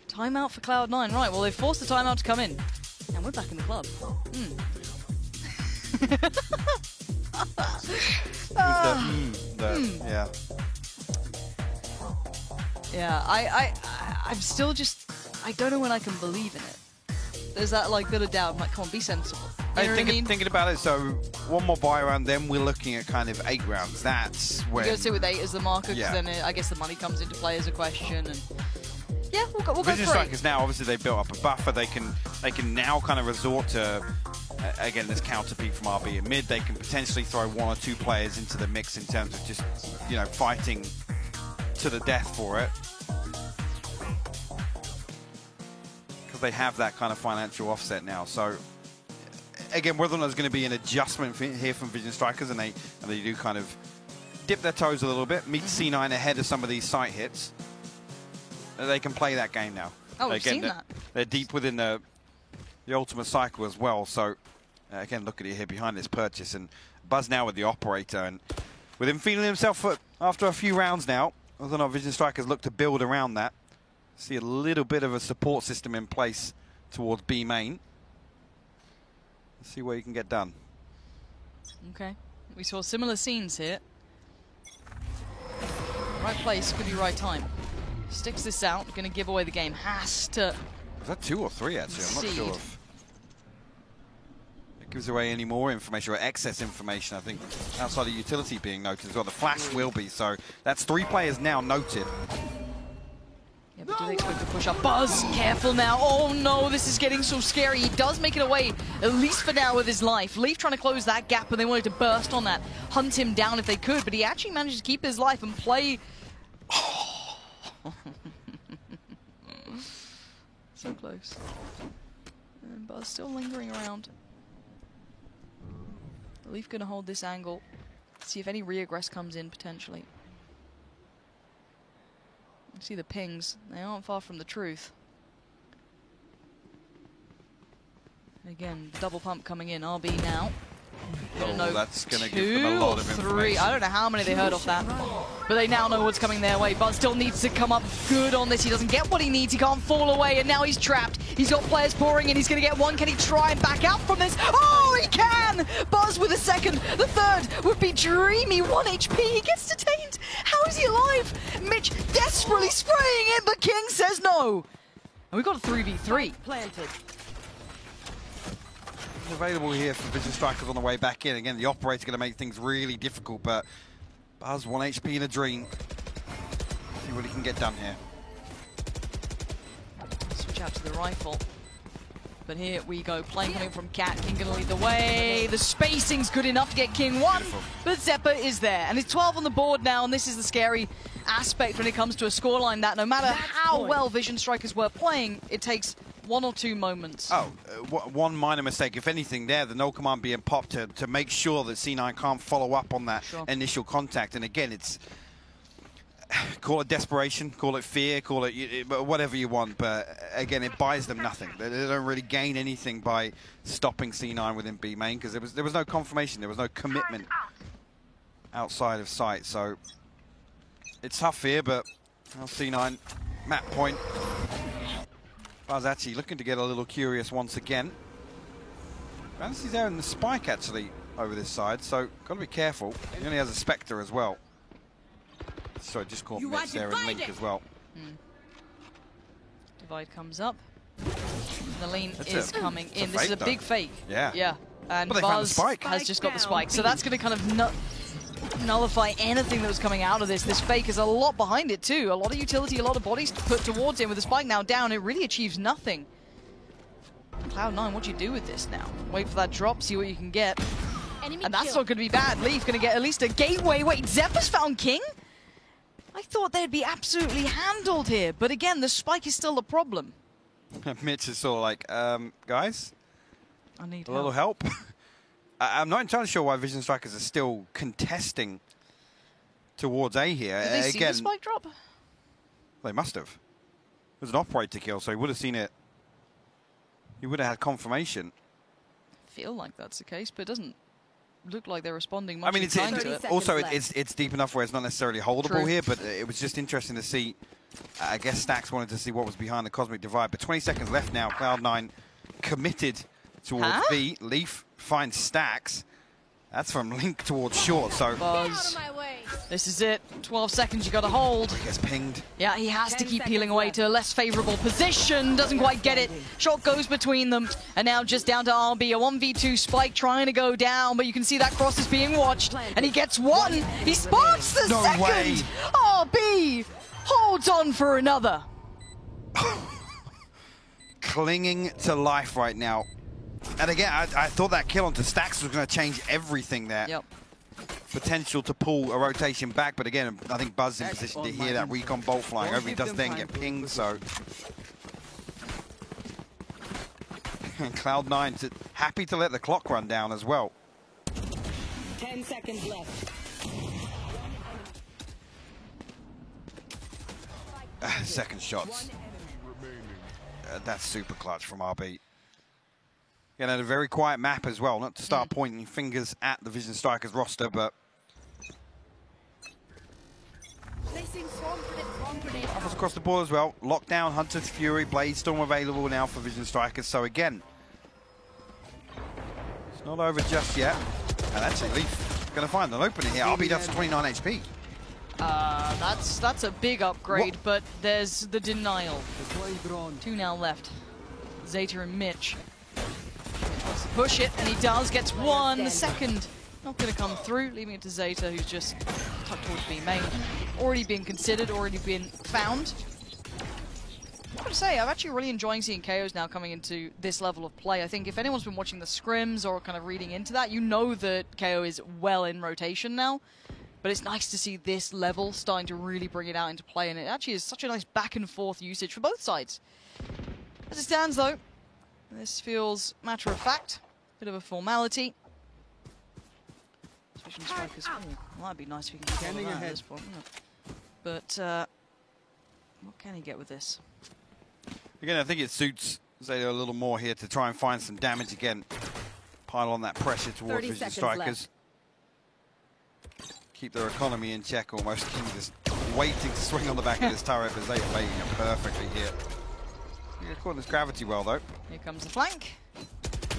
Speaker 14: Timeout for Cloud9. Right, well, they've forced the timeout to come in. And we're back in the club.
Speaker 15: Yeah.
Speaker 14: Yeah, I'm still just, I don't know when I can believe in it. There's that like bit of doubt. I'm like, come on, be sensible. You know what I mean?
Speaker 15: Thinking about it, so one more buy round, then we're looking at kind of 8 rounds. That's when...
Speaker 14: You go sit with 8 as the marker, because then I guess the money comes into play as a question. And yeah, we'll go
Speaker 15: Vision
Speaker 14: for
Speaker 15: Strikers
Speaker 14: it.
Speaker 15: now, obviously they built up a buffer. They can now kind of resort to, again, this counter peak from RB in mid. They can potentially throw 1 or 2 players into the mix in terms of just, you know, fighting to the death for it. Because they have that kind of financial offset now. So, again, whether or not there's going to be an adjustment here from Vision Strikers, and they do kind of dip their toes a little bit, meet C9 ahead of some of these site hits, they can play that game now.
Speaker 14: Oh, we've seen that.
Speaker 15: They're deep within the ultimate cycle as well. So, again, look at it here behind this purchase. And Buzz now with the operator. And with him feeling himself after a few rounds now, whether or not Vision Strikers look to build around that. See a little bit of a support system in place towards B main. Let's see what you can get done.
Speaker 14: Okay. We saw similar scenes here. Right place, could be right time. Sticks this out, going to give away the game. Has to
Speaker 15: Was that 2 or 3, actually? I'm not
Speaker 14: Seed.
Speaker 15: sure if it gives away any more information or excess information, I think, outside of utility being noted as well. The flash will be, so that's 3 players now noted.
Speaker 14: Yeah, but do they expect to push up? Buzz, careful now. Oh no, this is getting so scary. He does make it away, at least for now, with his life. Leaf trying to close that gap, and they wanted to burst on that, hunt him down if they could, but he actually managed to keep his life and play. So close. And Buzz still lingering around. Leaf gonna hold this angle, see if any re-aggress comes in potentially. You see the pings, they aren't far from the truth. And again, double pump coming in, RB now.
Speaker 15: Oh, that's going to give them a lot of information.
Speaker 14: I don't know how many they heard off that, but they now know what's coming their way. Buzz still needs to come up good on this. He doesn't get what he needs. He can't fall away, and now he's trapped. He's got players pouring in. He's going to get one. Can he try and back out from this? Oh, he can! Buzz with a second. The third would be Dreamy. 1 HP. He gets detained. How is he alive? Mitch desperately spraying in, but King says no. And we've got a 3v3.
Speaker 2: Planted.
Speaker 15: Available here for Vision Strikers on the way back in. Again, the operator going to make things really difficult, but Buzz 1 HP in a dream. See what he can get done here.
Speaker 14: Switch out to the rifle. But here we go, playing coming from Cat. King gonna lead the way. The spacing's good enough to get King 1, but Xeppaa is there. And it's 12 on the board now, and this is the scary aspect when it comes to a scoreline that no matter how well Vision Strikers were playing, it takes 1 or 2 moments.
Speaker 15: Oh, one minor mistake, if anything there, the no command being popped to make sure that C9 can't follow up on that initial contact. And again, it's, call it desperation, call it fear, call it whatever you want, but again, it buys them nothing. They don't really gain anything by stopping C9 within B main, because there was no confirmation, there was no commitment outside of sight. So it's tough here, but C9, map point. Buzz actually looking to get a little curious once again. Fantasy's there in the spike actually over this side, so got to be careful. He only has a Spectre as well. Sorry, just caught Mitch there and Link as well.
Speaker 14: Divide comes up. The lean is coming in.
Speaker 15: It's
Speaker 14: This is a
Speaker 15: though.
Speaker 14: big fake.
Speaker 15: Yeah.
Speaker 14: Yeah. And
Speaker 15: But they found the
Speaker 14: Buzz
Speaker 15: spike.
Speaker 14: has just got the spike, so that's going to kind of nullify anything that was coming out of this. This fake is a lot behind it too. A lot of utility, a lot of bodies put towards him. With the spike now down, it really achieves nothing. Cloud9, what do you do with this now? Wait for that drop, see what you can get. And that's not going to be bad. Leaf going to get at least a gateway. Wait, Xeppaa's found King? I thought they'd be absolutely handled here, but again, the spike is still the problem.
Speaker 15: Mitch is sort of like, guys,
Speaker 14: I need
Speaker 15: a little help. I'm not entirely sure why Vision Strikers are still contesting towards A here.
Speaker 14: Did they see the spike drop?
Speaker 15: They must have. It was an operator kill, so he would have seen it. He would have had confirmation.
Speaker 14: Feel like that's the case, but it doesn't look like they're responding much.
Speaker 15: I mean, it's deep enough where it's not necessarily holdable
Speaker 14: True.
Speaker 15: here, but it was just interesting to see. I guess Stacks wanted to see what was behind the Cosmic Divide, but 20 seconds left now. Cloud9 committed towards B. Leaf finds Stacks. That's from Link towards short, so...
Speaker 14: Buzz. This is it. 12 seconds you got to hold.
Speaker 15: He gets pinged.
Speaker 14: Yeah, he has to keep peeling away to a less favorable position. Doesn't quite get it. Shot goes between them. And now just down to RB. A 1v2 spike trying to go down, but you can see that cross is being watched. And he gets one. He spots the second.
Speaker 15: Way.
Speaker 14: RB holds on for another.
Speaker 15: Clinging to life right now. And again, I thought that kill onto Stacks was going to change everything there.
Speaker 14: Yep.
Speaker 15: Potential to pull a rotation back, but again, I think Buzz in position to hear that recon bolt flying over. He does then get pinged, so... And Cloud9 happy to let the clock run down as well.
Speaker 17: 10 seconds left.
Speaker 15: Second shots. That's super clutch from RB. Again, at a very quiet map as well, not to start pointing fingers at the Vision Strikers roster, but... Offers across the board as well. Lockdown, Hunter's Fury, Bladestorm available now for Vision Strikers, so again... It's not over just yet. And actually, Leaf going to find an opening here. RB does 29 HP.
Speaker 14: That's a big upgrade, but there's the denial. 2 now left. Zeta and Mitch. Mitch wants to push it, and he does. Gets one. The second not going to come through, leaving it to Zeta, who's just tucked towards B main. Already been considered, already been found. I've got to say, I'm actually really enjoying seeing KOs now coming into this level of play. I think if anyone's been watching the scrims or kind of reading into that, you know that KO is well in rotation now. But it's nice to see this level starting to really bring it out into play, and it actually is such a nice back and forth usage for both sides. As it stands, though, this feels matter of fact, bit of a formality. Vision Strikers, well, that'd be nice if we can get that at this point, wouldn't it? But what can he get with this?
Speaker 15: Again, I think it suits Zeta a little more here to try and find some damage again. Pile on that pressure towards Vision Strikers. Keep their economy in check almost. King just waiting to swing on the back of this turret, but Zeta making it perfectly here. He's caught this gravity well, though.
Speaker 14: Here comes the flank. I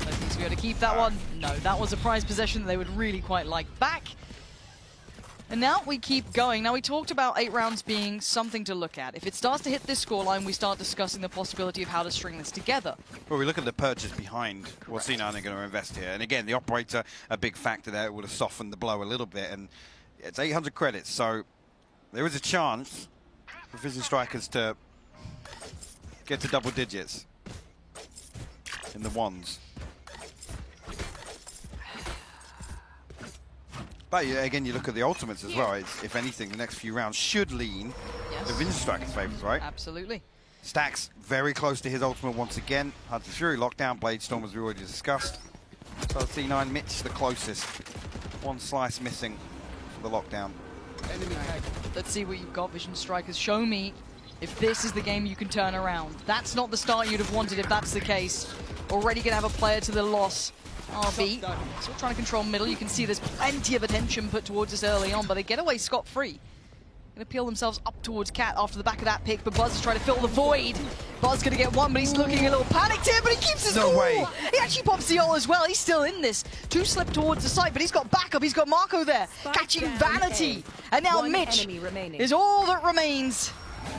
Speaker 14: think he's going to keep that one. No, that was a prized possession that they would really quite like back. And now we keep going. Now, we talked about 8 rounds being something to look at. If it starts to hit this scoreline, we start discussing the possibility of how to string this together.
Speaker 15: Well, we look at the purchase behind what C9 are going to invest here. And again, the operator, a big factor there, would have softened the blow a little bit. And it's 800 credits, so there is a chance for Vision Strikers to get to double digits in the ones. But again, you look at the ultimates as well. If anything, the next few rounds should lean the Vision Strikers' favors, right?
Speaker 14: Absolutely.
Speaker 15: Stacks very close to his ultimate once again. Hunter Fury lockdown, Blade Storm as we already discussed. So C9 Mitch the closest. One slice missing for the lockdown.
Speaker 14: Let's see what you've got, Vision Strikers. Show me if this is the game you can turn around. That's not the start you'd have wanted if that's the case. Already going to have a player to the loss. RB, still trying to control middle. You can see there's plenty of attention put towards us early on, but they get away scot-free. Going to peel themselves up towards Cat after the back of that pick, but Buzz is trying to fill the void. Buzz going to get one, but he's looking a little panicked here, but he keeps his
Speaker 15: No way.
Speaker 14: He actually pops the ult as well. He's still in this. 2 slip towards the site, but he's got backup. He's got Marco there, catching Vanity. And now Mitch is all that remains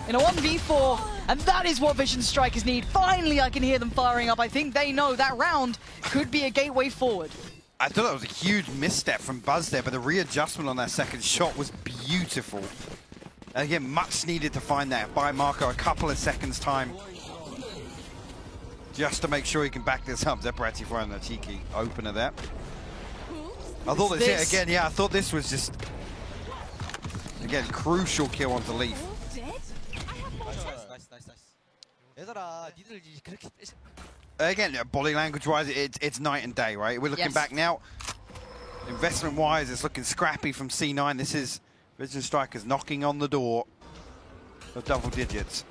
Speaker 14: in a 1v4, and that is what Vision Strikers need. Finally, I can hear them firing up. I think they know that round could be a gateway forward.
Speaker 15: I thought that was a huge misstep from Buzz there, but the readjustment on that second shot was beautiful. And again, much needed to find that by Marco a couple of seconds time. Just to make sure he can back this up. Zeparati finding a cheeky opener there. I thought this again, yeah, I thought this was just, again, crucial kill onto Leaf. Again, body language-wise, it's night and day, right? We're looking back now. Investment-wise, it's looking scrappy from C9. This is Vision Strikers knocking on the door of double digits.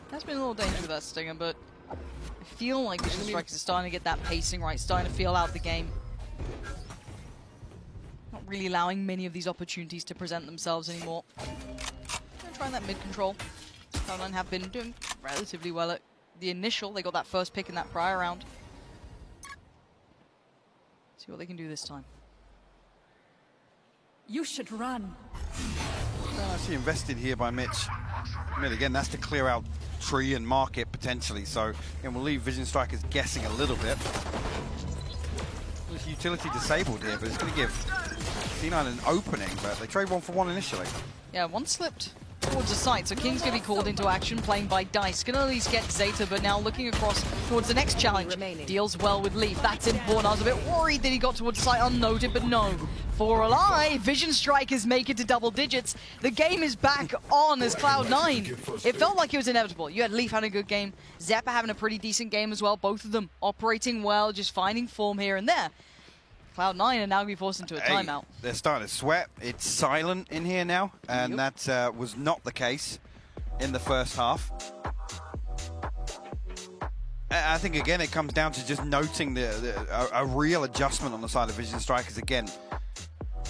Speaker 14: That's been a little dangerous with that Stinger, but I feel like Vision Strikers are starting to get that pacing right, starting to feel out the game. Not really allowing many of these opportunities to present themselves anymore. Trying that mid control. Cloud9 have been doing relatively well at the initial. They got that first pick in that prior round. See what they can do this time.
Speaker 17: You should run.
Speaker 15: Actually invested here by Mitch. Again, that's to clear out tree and market potentially. So again, we'll leave Vision Strikers guessing a little bit. There's utility disabled here, but it's going to give C9 an opening, but they trade 1 for 1 initially.
Speaker 14: Yeah, one slipped towards the site, so King's going to be called into action, playing by Dice. Going to at least get Zeta, but now looking across towards the next challenge. Deals well with Leaf. That's important. I was a bit worried that he got towards the site unnoted, but no. 4 alive. Vision Strikers make it to double digits. The game is back on as Cloud9. It felt like it was inevitable. You had Leaf having a good game, Zepa having a pretty decent game as well. Both of them operating well, just finding form here and there. Cloud9 are now going to be forced into a timeout.
Speaker 15: They're starting to sweat. It's silent in here now, and that was not the case in the first half. I think, again, it comes down to just noting a real adjustment on the side of Vision Strikers. Again,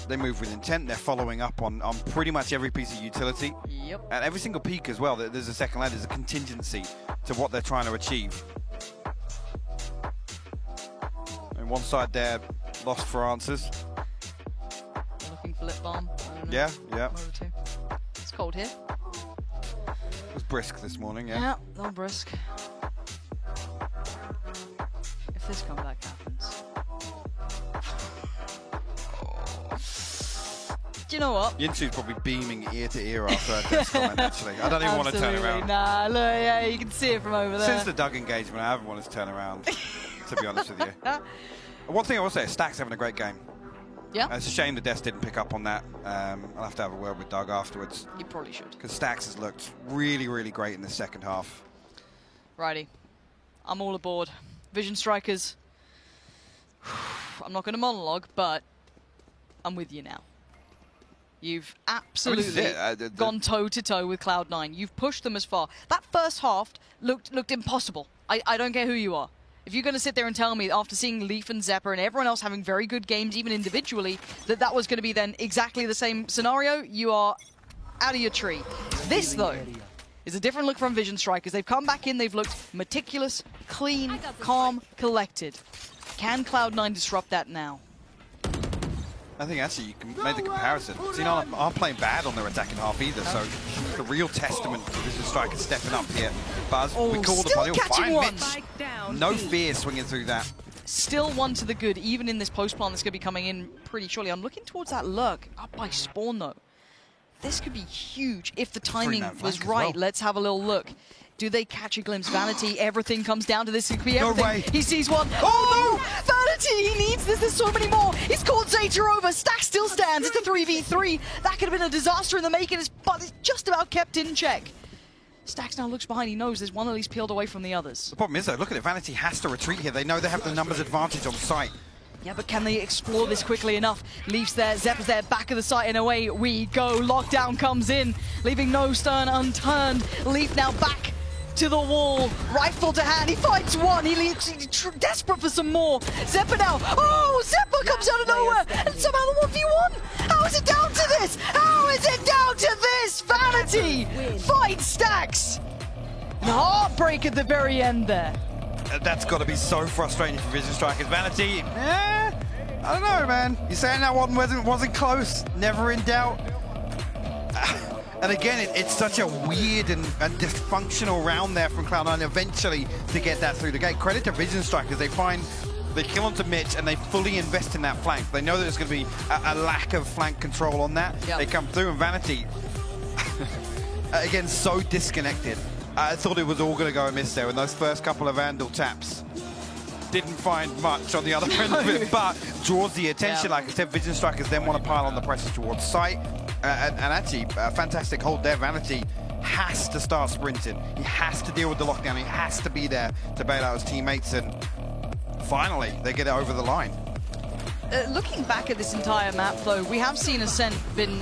Speaker 15: they move with intent. They're following up on pretty much every piece of utility.
Speaker 14: Yep.
Speaker 15: And every single peak as well. There's a second ladder. There's a contingency to what they're trying to achieve. And one side there, lost for answers.
Speaker 14: Looking for lip balm.
Speaker 15: Yeah.
Speaker 14: One or two. cold here.
Speaker 15: It was brisk this morning, yeah.
Speaker 14: Yeah, a little brisk. If this comeback happens. Do you know what?
Speaker 15: Yinsu's probably beaming ear to ear after that desk comment, actually. I don't even want to turn around.
Speaker 14: Nah, look, yeah, you can see it from over there.
Speaker 15: Since the Doug engagement, I haven't wanted to turn around, to be honest with you. One thing I will say is Stack's having a great game.
Speaker 14: Yeah.
Speaker 15: It's a shame the Desk didn't pick up on that. I'll have to have a word with Doug afterwards.
Speaker 14: You probably should.
Speaker 15: Because Stacks has looked really, really great in the second half.
Speaker 14: Righty. I'm all aboard. Vision Strikers. I'm not going to monologue, but I'm with you now. You've absolutely gone toe-to-toe with Cloud9. You've pushed them as far. That first half looked impossible. I don't care who you are. If you're going to sit there and tell me after seeing Leaf and Xeppaa and everyone else having very good games, even individually, that was going to be then exactly the same scenario, you are out of your tree. This, though, is a different look from Vision Strikers. They've come back in, they've looked meticulous, clean, calm, collected. Can Cloud9 disrupt that now?
Speaker 15: I think actually you can make the comparison. Xenon aren't playing bad on their attacking half either, so the real testament to Vision Strikers stepping up here. Buzz, we called upon it. Fine, Mitch. No fear swinging through that.
Speaker 14: Still one to the good, even in this post plan that's going to be coming in pretty shortly. I'm looking towards that lurk up by Spawn, though. This could be huge if the timing was right. Well. Let's have a little look. Do they catch a glimpse? Vanity, everything comes down to this. It could be everything. No way. He sees one. Oh, no! Vanity, he needs this. There's so many more. He's called Zeta over. Stack still stands. It's a 3v3. That could have been a disaster in the making, but it's just about kept in check. Stax now looks behind. He knows there's one at least peeled away from the others.
Speaker 15: The problem is, though, look at it. Vanity has to retreat here. They know they have the numbers advantage on site.
Speaker 14: Yeah, but can they explore this quickly enough? Leaf's there, Xeppaa's there, back of the site, and away we go. Lockdown comes in, leaving no stone unturned. Leaf now back to the wall, rifle to hand, he finds one, he's desperate for some more. Xeppaa now, oh, Xeppaa comes out of nowhere, and somehow the 1v1. How is it down to this? How is it down to this? Vanity fights Stax. The heartbreak at the very end there.
Speaker 15: That's got to be so frustrating for Vision Strikers. Vanity, I don't know, man. You're saying that one wasn't close, never in doubt. And again, it's such a weird and dysfunctional round there from Cloud9 eventually to get that through the gate. Credit to Vision Strikers. They kill onto Mitch and they fully invest in that flank. They know that there's going to be a lack of flank control on that. Yep. They come through and Vanity, again, so disconnected. I thought it was all going to go amiss there, and those first couple of Vandal taps didn't find much on the other end of it, but draws the attention. Like I said, Vision Strikers then want to pile on the pressure towards site. And actually, a fantastic hold there. Vanity has to start sprinting. He has to deal with the lockdown. He has to be there to bail out his teammates. And finally, they get it over the line.
Speaker 14: Looking back at this entire map, though, we have seen Ascent been,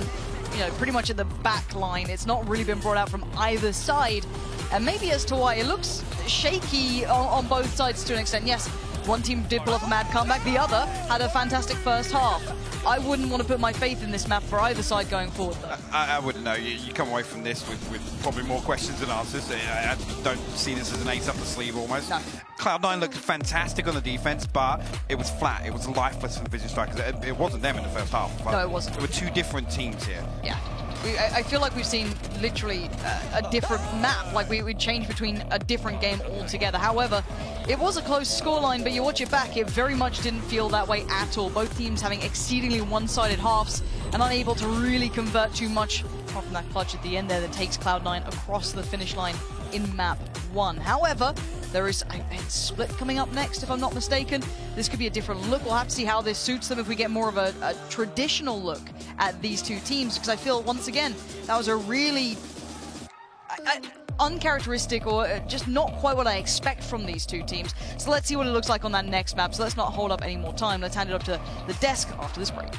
Speaker 14: pretty much at the back line. It's not really been brought out from either side. And maybe as to why it looks shaky on both sides to an extent. Yes, one team did pull off a mad comeback. The other had a fantastic first half. I wouldn't want to put my faith in this map for either side going forward, though.
Speaker 15: I wouldn't know. You come away from this with probably more questions than answers. I don't see this as an ace up the sleeve almost. No. Cloud9 looked fantastic on the defense, but it was flat. It was lifeless from Vision Strikers. It wasn't them in the first half.
Speaker 14: No, it wasn't.
Speaker 15: There were two different teams here.
Speaker 14: Yeah. I feel like we've seen literally a different map, like we changed between a different game altogether. However, it was a close scoreline, but you watch it back, it very much didn't feel that way at all. Both teams having exceedingly one-sided halves and unable to really convert too much, apart from that clutch at the end there that takes Cloud9 across the finish line in map 1. However, there is a split coming up next, if I'm not mistaken. This could be a different look. We'll have to see how this suits them if we get more of a traditional look at these two teams, because I feel, once again, that was a really uncharacteristic or just not quite what I expect from these two teams. So let's see what it looks like on that next map. So let's not hold up any more time. Let's hand it up to the desk after this break.